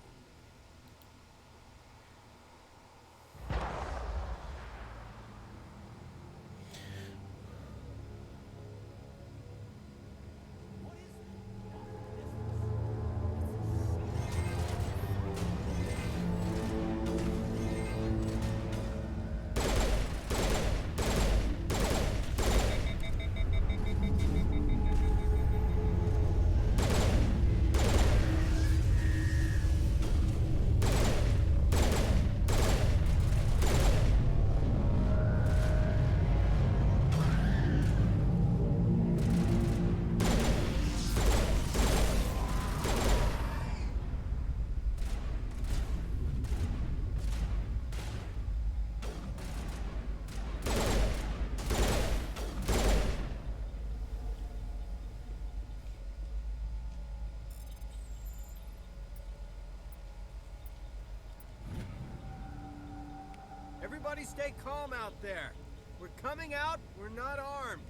Everybody stay calm out there. We're coming out, we're not armed.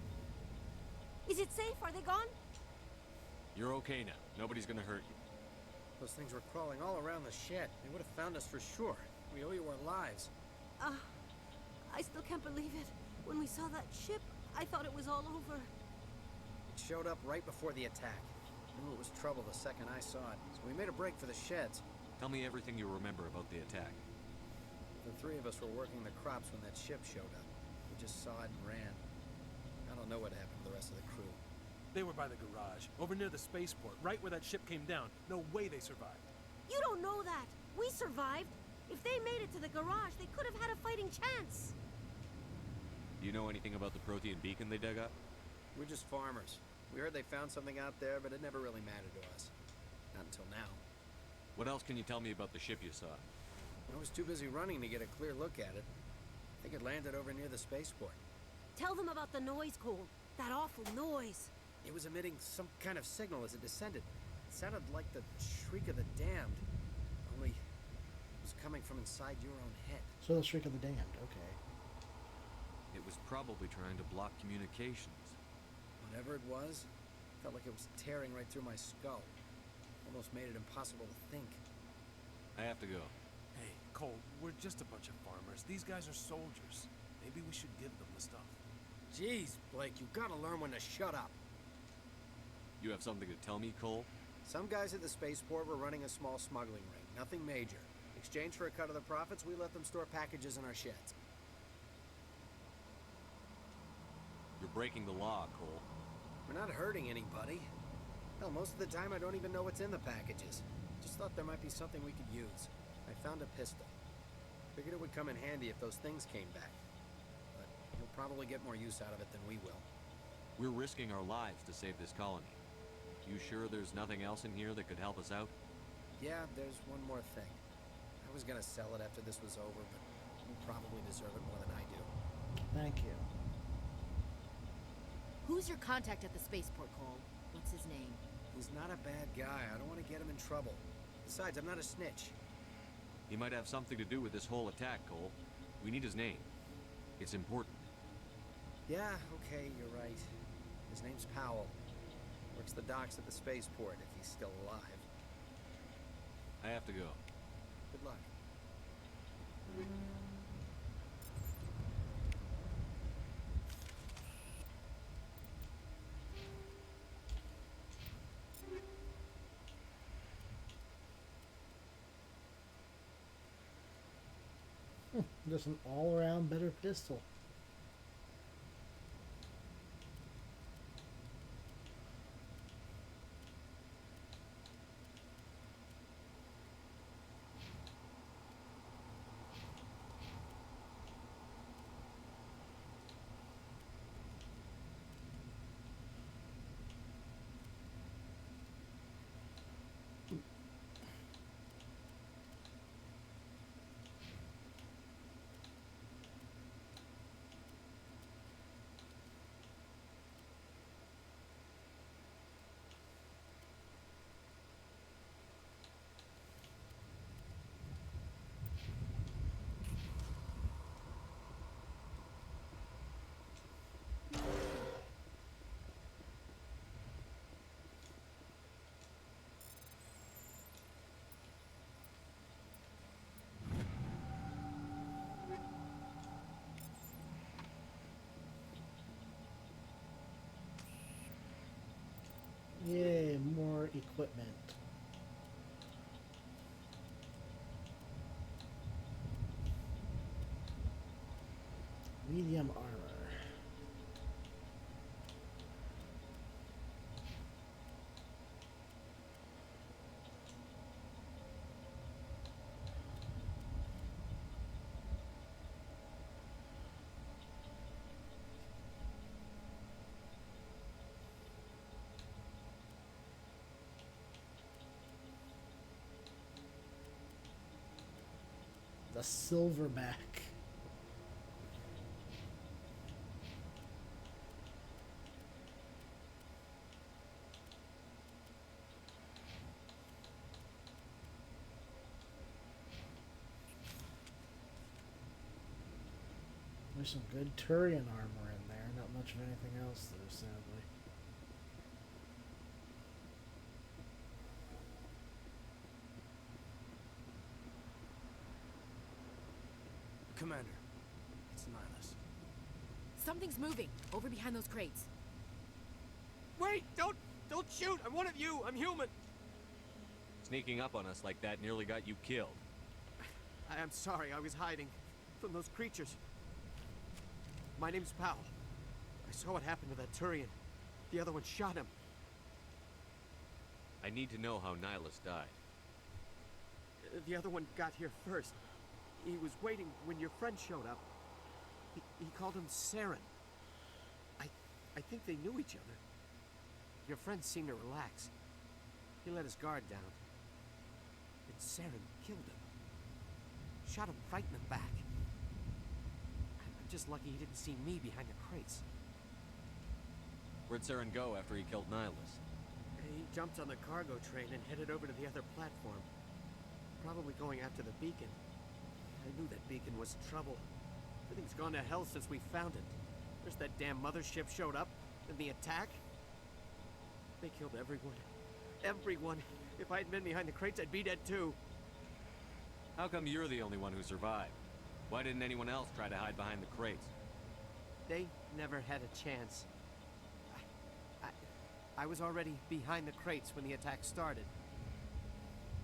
Is it safe? Are they gone? You're okay now. Nobody's gonna hurt you. Those things were crawling all around the shed. They would have found us for sure. We owe you our lives. I still can't believe it. When we saw that ship, I thought it was all over. It showed up right before the attack. Knew it was trouble the second I saw it, so we made a break for the sheds. Tell me everything you remember about the attack. The three of us were working the crops when that ship showed up. We just saw it and ran. I don't know what happened to the rest of the crew. They were by the garage, over near the spaceport, right where that ship came down. No way they survived. You don't know that. We survived. If they made it to the garage, they could have had a fighting chance. Do you know anything about the Protean beacon they dug up? We're just farmers. We heard they found something out there, but it never really mattered to us. Not until now. What else can you tell me about the ship you saw? I was too busy running to get a clear look at it. I think it landed over near the spaceport. Tell them about the noise, Cole. That awful noise. It was emitting some kind of signal as it descended. It sounded like the shriek of the damned. Only coming from inside your own head. So the Shriek of the Damned, okay. It was probably trying to block communications. Whatever it was, felt like it was tearing right through my skull. Almost made it impossible to think. I have to go. Hey, Cole, we're just a bunch of farmers. These guys are soldiers. Maybe we should give them the stuff. Jeez, Blake, you gotta learn when to shut up. You have something to tell me, Cole? Some guys at the spaceport were running a small smuggling ring, nothing major. In exchange for a cut of the profits, we let them store packages in our sheds. You're breaking the law, Cole. We're not hurting anybody. Hell, most of the time I don't even know what's in the packages. Just thought there might be something we could use. I found a pistol. Figured it would come in handy if those things came back. But you'll probably get more use out of it than we will. We're risking our lives to save this colony. You sure there's nothing else in here that could help us out? Yeah, there's one more thing. I was gonna sell it after this was over, but you probably deserve it more than I do. Thank you. Who's your contact at the spaceport, Cole? What's his name? He's not a bad guy. I don't want to get him in trouble. Besides, I'm not a snitch. He might have something to do with this whole attack, Cole. We need his name. It's important. Yeah, okay, you're right. His name's Powell. Works the docks at the spaceport, if he's still alive. I have to go. Good luck. Just an all-around better pistol. Yay, more equipment. Medium armor. The silverback. There's some good Turian armor in there, not much of anything else though, sadly. Commander, it's Nihilus. Something's moving, over behind those crates. Wait! Don't shoot! I'm one of you! I'm human! Sneaking up on us like that nearly got you killed. I am sorry, I was hiding from those creatures. My name's Powell. I saw what happened to that Turian. The other one shot him. I need to know how Nihilus died. The other one got here first. He was waiting when your friend showed up. He called him Saren. I think they knew each other. Your friend seemed to relax. He let his guard down. And Saren killed him. Shot him right in the back. I'm just lucky he didn't see me behind the crates. Where'd Saren go after he killed Nihilus? He jumped on the cargo train and headed over to the other platform. Probably going after the beacon. I knew that beacon was trouble. Everything's gone to hell since we found it. First that damn mothership showed up, then the attack. They killed everyone. Everyone. If I had been behind the crates, I'd be dead too. How come you're the only one who survived? Why didn't anyone else try to hide behind the crates? They never had a chance. I was already behind the crates when the attack started.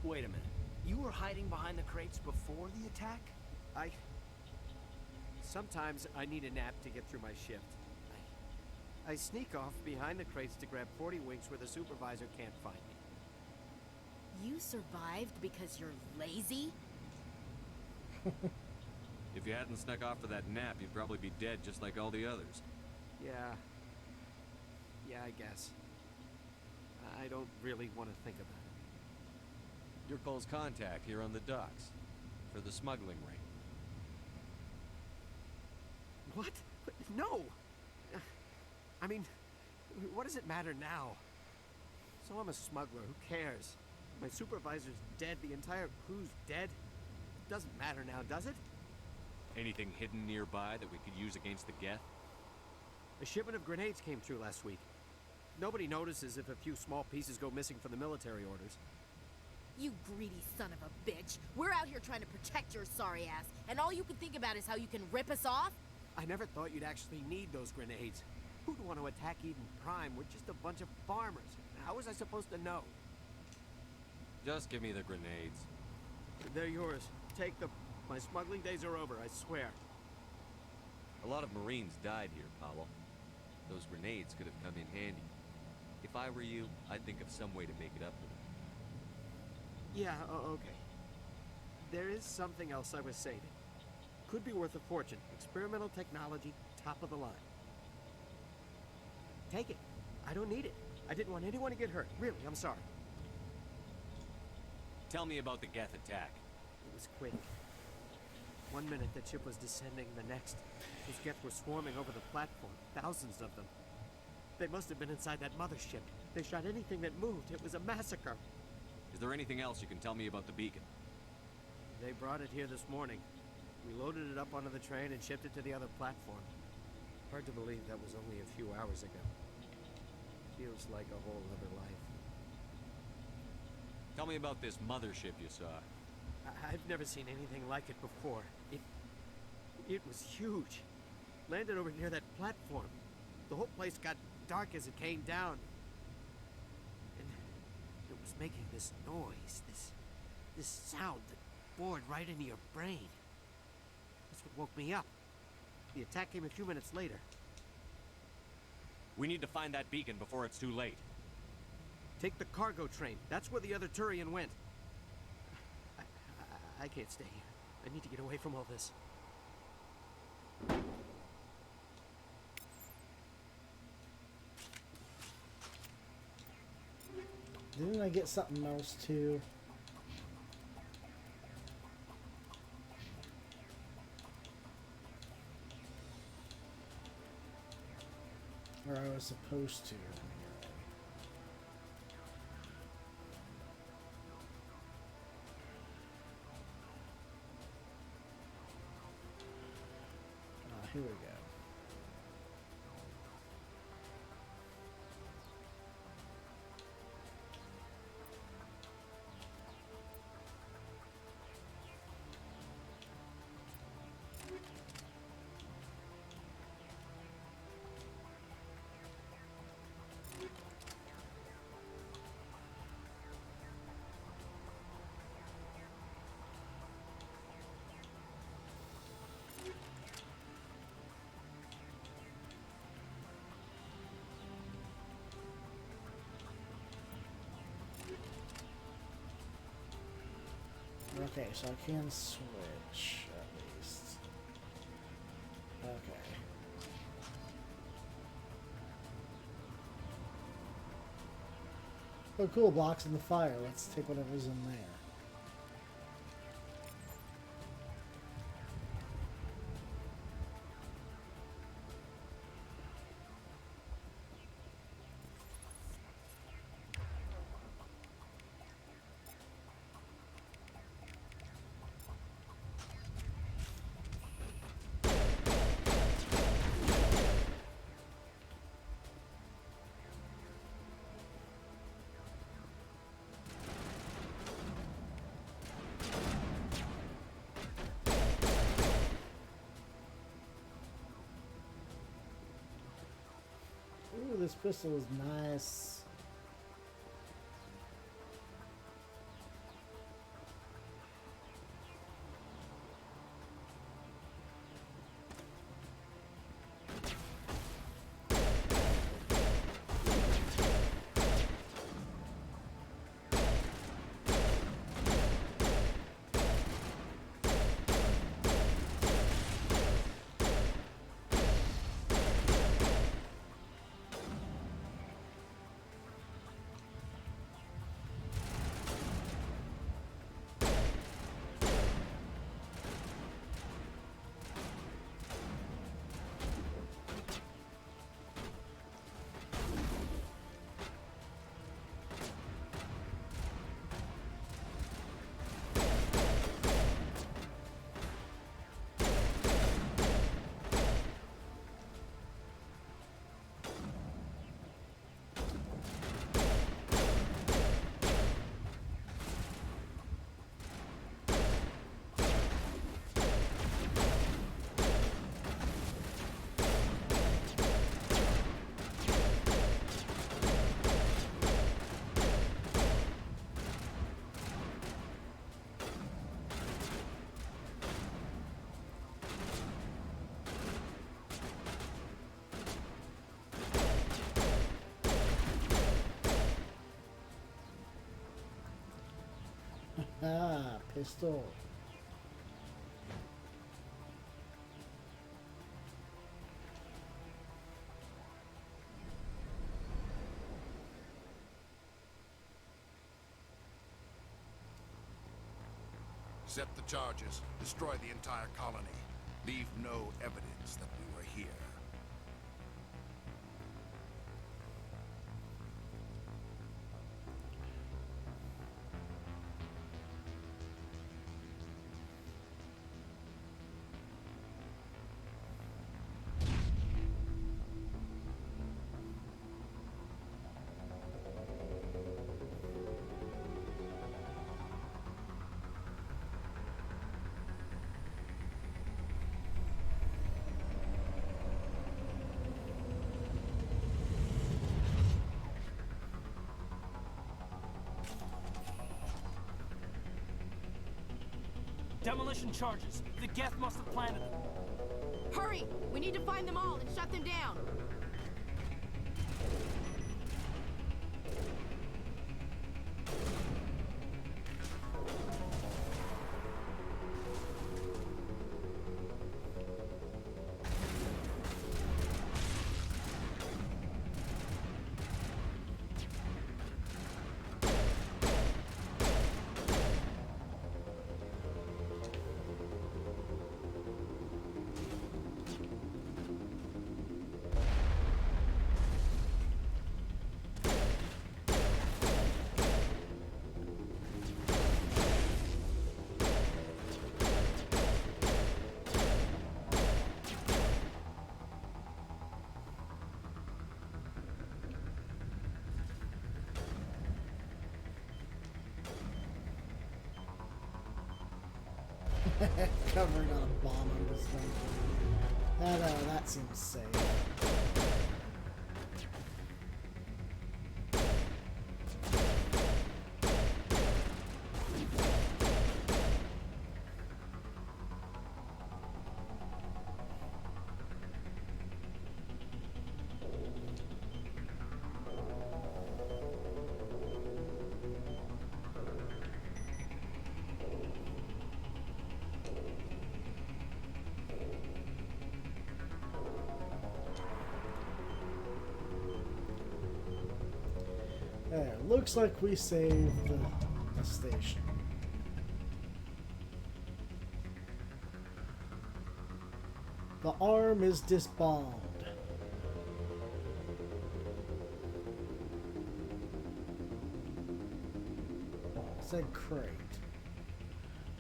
Wait a minute. You were hiding behind the crates before the attack? Sometimes I need a nap to get through my shift. I sneak off behind the crates to grab 40 winks where the supervisor can't find me. You survived because you're lazy? If you hadn't snuck off for that nap, you'd probably be dead just like all the others. Yeah, I guess. I don't really want to think about it. You're close contact here on the docks for the smuggling ring. What? No! I mean, what does it matter now? So I'm a smuggler, who cares? My supervisor's dead, the entire crew's dead. It doesn't matter now, does it? Anything hidden nearby that we could use against the Geth? A shipment of grenades came through last week. Nobody notices if a few small pieces go missing from the military orders. You greedy son of a bitch. We're out here trying to protect your sorry ass, and all you can think about is how you can rip us off? I never thought you'd actually need those grenades. Who'd want to attack Eden Prime? We're just a bunch of farmers. How was I supposed to know? Just give me the grenades. They're yours. Take them. My smuggling days are over, I swear. A lot of Marines died here, Powell. Those grenades could have come in handy. If I were you, I'd think of some way to make it up to them. Yeah, okay. There is something else I was saving. Could be worth a fortune. Experimental technology, top of the line. Take it. I don't need it. I didn't want anyone to get hurt. Really, I'm sorry. Tell me about the Geth attack. It was quick. 1 minute the ship was descending, the next. Those Geth were swarming over the platform. Thousands of them. They must have been inside that mothership. They shot anything that moved. It was a massacre. Is there anything else you can tell me about the beacon? They brought it here this morning. We loaded it up onto the train and shipped it to the other platform. Hard to believe that was only a few hours ago. Feels like a whole other life. Tell me about this mothership you saw. I've never seen anything like it before. It was huge. Landed over near that platform. The whole place got dark as it came down. And it was making this noise, this sound that bored right into your brain. That's what woke me up. The attack came a few minutes later. We need to find that beacon before it's too late. Take the cargo train. That's where the other Turian went. I can't stay here. I need to get away from all this. Didn't I get something else too? Or I was supposed to. Here we go. Okay, so I can switch, at least. Okay. Oh cool, blocks in the fire. Let's take whatever's in there. this pistol is nice. Ah, pistol. Set the charges. Destroy the entire colony. Leave no evidence that we were here. Demolition charges. The Geth must have planted them. Hurry! We need to find them all and shut them down. Covering on a bomb on this thing. That seems safe. There, looks like we saved the station. The arm is disbound. It said crate.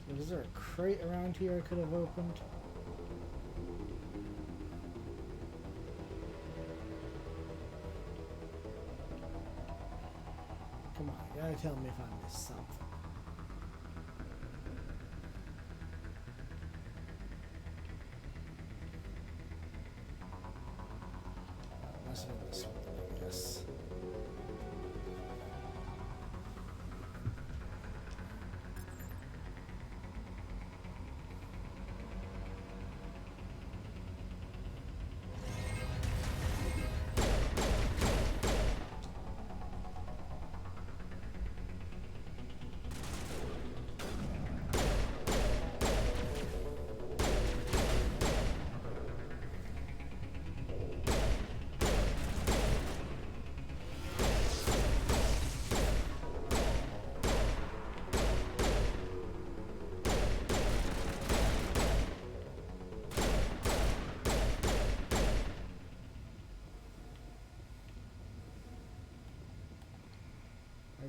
So is there a crate around here I could have opened? Come on, you gotta tell me if I missed something. Must have been this one, I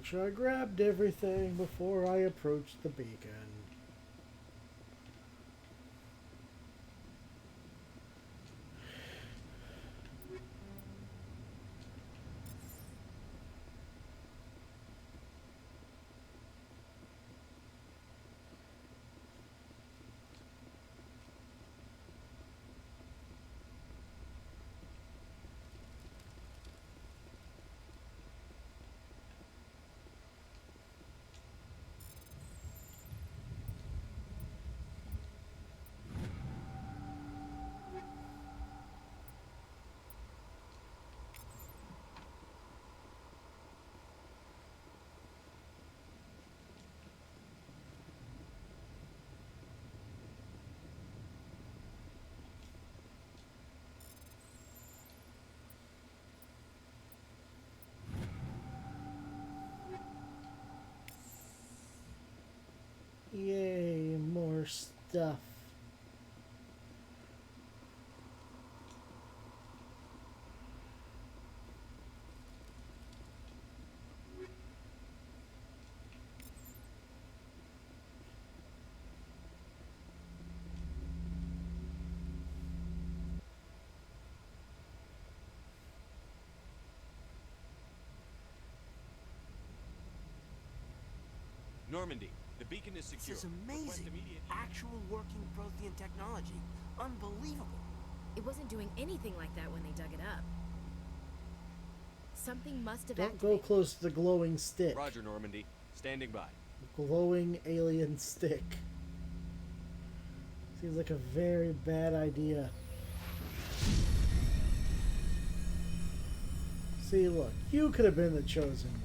sure I grabbed everything before I approached the beacon. Yay, more stuff. Normandy, the beacon is secure. This is amazing. Actual working Prothean technology. Unbelievable. It wasn't doing anything like that when they dug it up. Something must have Don't activated. go close to the glowing stick. Roger, Normandy. Standing by. Glowing alien stick. Seems like a very bad idea. See, look, you could have been the chosen one.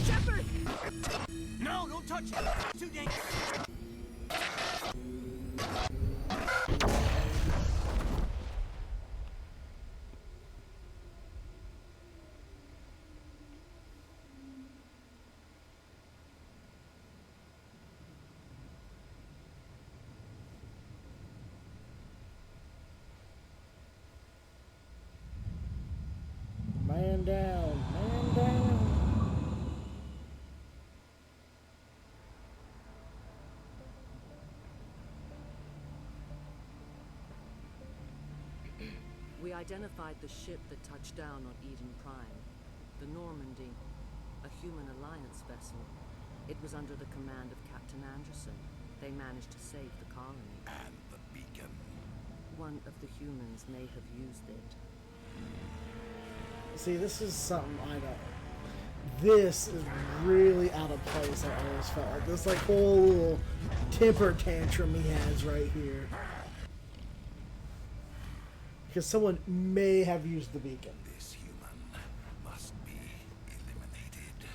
Shepard! No, don't touch it! Too dangerous! Man down, man down. We identified the ship that touched down on Eden Prime. The Normandy. A human alliance vessel. It was under the command of Captain Anderson. They managed to save the colony. And the beacon. One of the humans may have used it. See, this is something I don't. This is really out of place. I always felt like this, like whole little temper tantrum he has right here, because someone may have used the beacon. This human must be eliminated.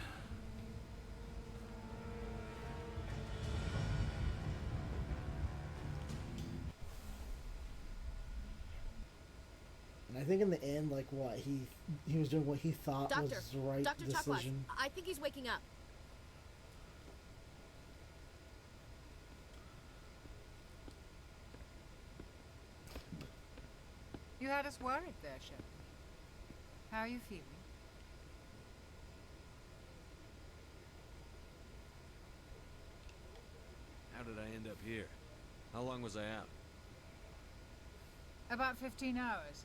And I think in the end, like what he was doing what he thought Doctor, was the right Dr. Chakwas, decision. I think he's waking up. You had us worried there, Shepard. How are you feeling? How did I end up here? How long was I out? About 15 hours.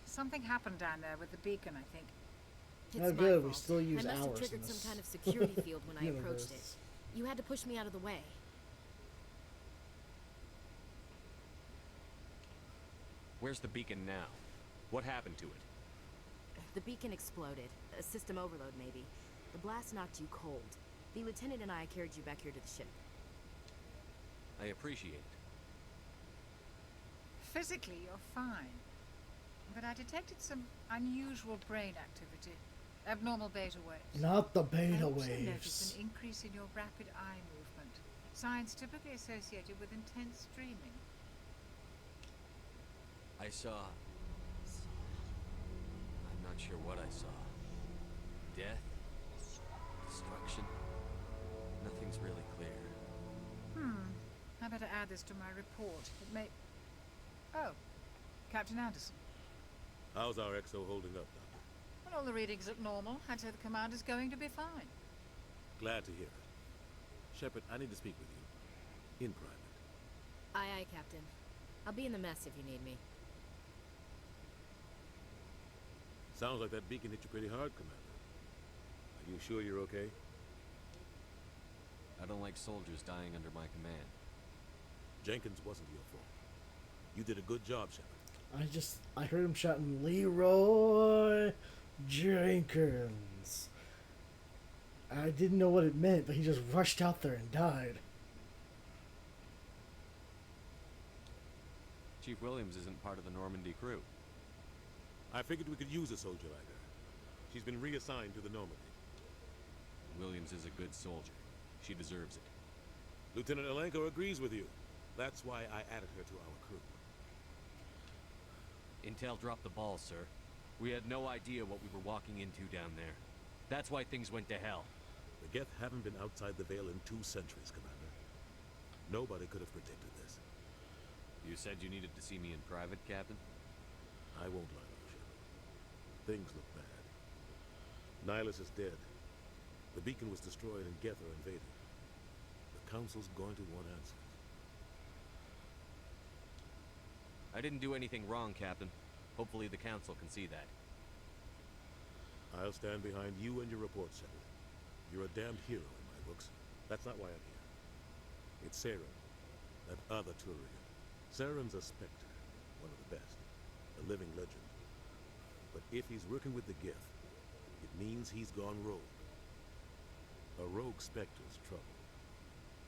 Something happened down there with the beacon, I think. It's Oh, my good. We fault. still use I must have hours in triggered this some kind of security field when I approached it. universe. You had to push me out of the way. Where's the beacon now? What happened to it? The beacon exploded. A system overload, maybe. The blast knocked you cold. The lieutenant and I carried you back here to the ship. I appreciate it. Physically, you're fine. But I detected some unusual brain activity. Abnormal beta waves. Not the beta I also waves. noticed an increase in your rapid eye movement. Signs typically associated with intense dreaming. I saw... I'm not sure what I saw. Death? Destruction? Nothing's really clear. I better add this to my report. It may... Oh, Captain Anderson. How's our XO holding up, Doctor? Well, all the readings look normal. I'd say the commander's going to be fine. Glad to hear it. Shepard, I need to speak with you. In private. Aye, aye, Captain. I'll be in the mess if you need me. Sounds like that beacon hit you pretty hard, Commander. Are you sure you're okay? I don't like soldiers dying under my command. Jenkins wasn't your fault. You did a good job, Shepard. I heard him shouting, Leroy Jenkins. I didn't know what it meant, but he just rushed out there and died. Chief Williams isn't part of the Normandy crew. I figured we could use a soldier like her. She's been reassigned to the Normandy. Williams is a good soldier. She deserves it. Lieutenant Alenko agrees with you. That's why I added her to our crew. Intel dropped the ball, sir. We had no idea what we were walking into down there. That's why things went to hell. The Geth haven't been outside the Veil in 2 centuries, Commander. Nobody could have predicted this. You said you needed to see me in private, Captain? I won't lie to you, Shepard. Things look bad. Nihilus is dead. The beacon was destroyed and Geth are invaded. The Council's going to want answers. I didn't do anything wrong, Captain. Hopefully the Council can see that. I'll stand behind you and your report, Shepard. You're a damned hero in my books. That's not why I'm here. It's Saren, that other Turian. Saren's a Spectre, one of the best, a living legend. But if he's working with the Geth, it means he's gone rogue. A rogue Spectre's trouble.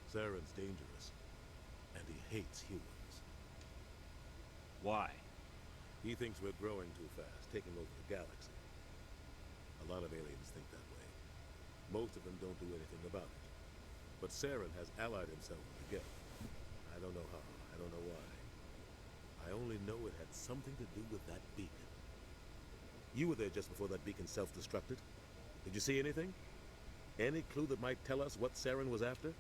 Saren's dangerous, and he hates humans. Why? He thinks we're growing too fast, taking over the galaxy. A lot of aliens think that way. Most of them don't do anything about it. But Saren has allied himself with the Geth. I don't know how, I don't know why. I only know it had something to do with that beacon. You were there just before that beacon self-destructed. Did you see anything? Any clue that might tell us what Saren was after?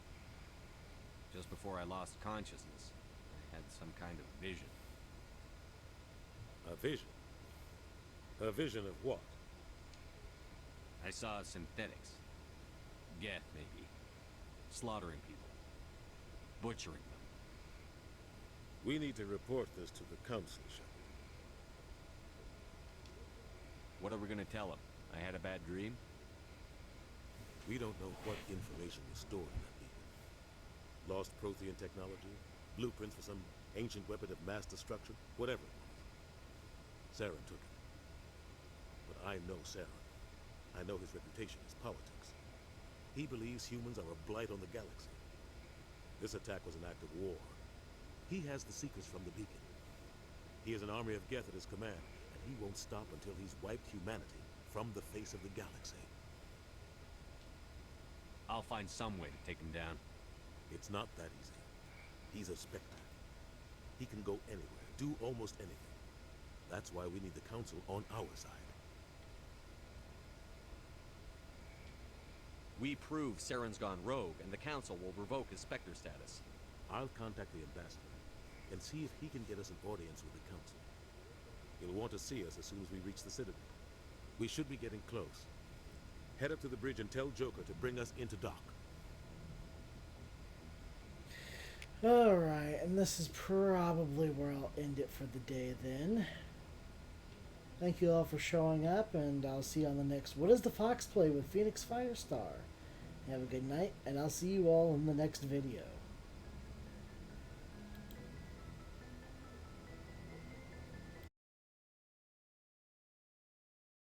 Just before I lost consciousness, I had some kind of vision. A vision? A vision of what? I saw synthetics. Geth, maybe. Slaughtering people. Butchering them. We need to report this to the Council, Shepard. What are we gonna tell them? I had a bad dream? We don't know what information was stored in that beacon. Lost Prothean technology? Blueprints for some ancient weapon of mass destruction? Whatever it was. Saren took it. But I know Saren. I know his reputation is politics. He believes humans are a blight on the galaxy. This attack was an act of war. He has the secrets from the beacon. He has an army of Geth at his command, and he won't stop until he's wiped humanity from the face of the galaxy. I'll find some way to take him down. It's not that easy. He's a Spectre. He can go anywhere, do almost anything. That's why we need the Council on our side. We prove Saren's gone rogue, and the Council will revoke his Spectre status. I'll contact the Ambassador and see if he can get us an audience with the Council. He'll want to see us as soon as we reach the Citadel. We should be getting close. Head up to the bridge and tell Joker to bring us into dock. Alright, and this is probably where I'll end it for the day then. Thank you all for showing up, and I'll see you on the next What Does the Fox Play with Phoenix Firestar. Have a good night, and I'll see you all in the next video.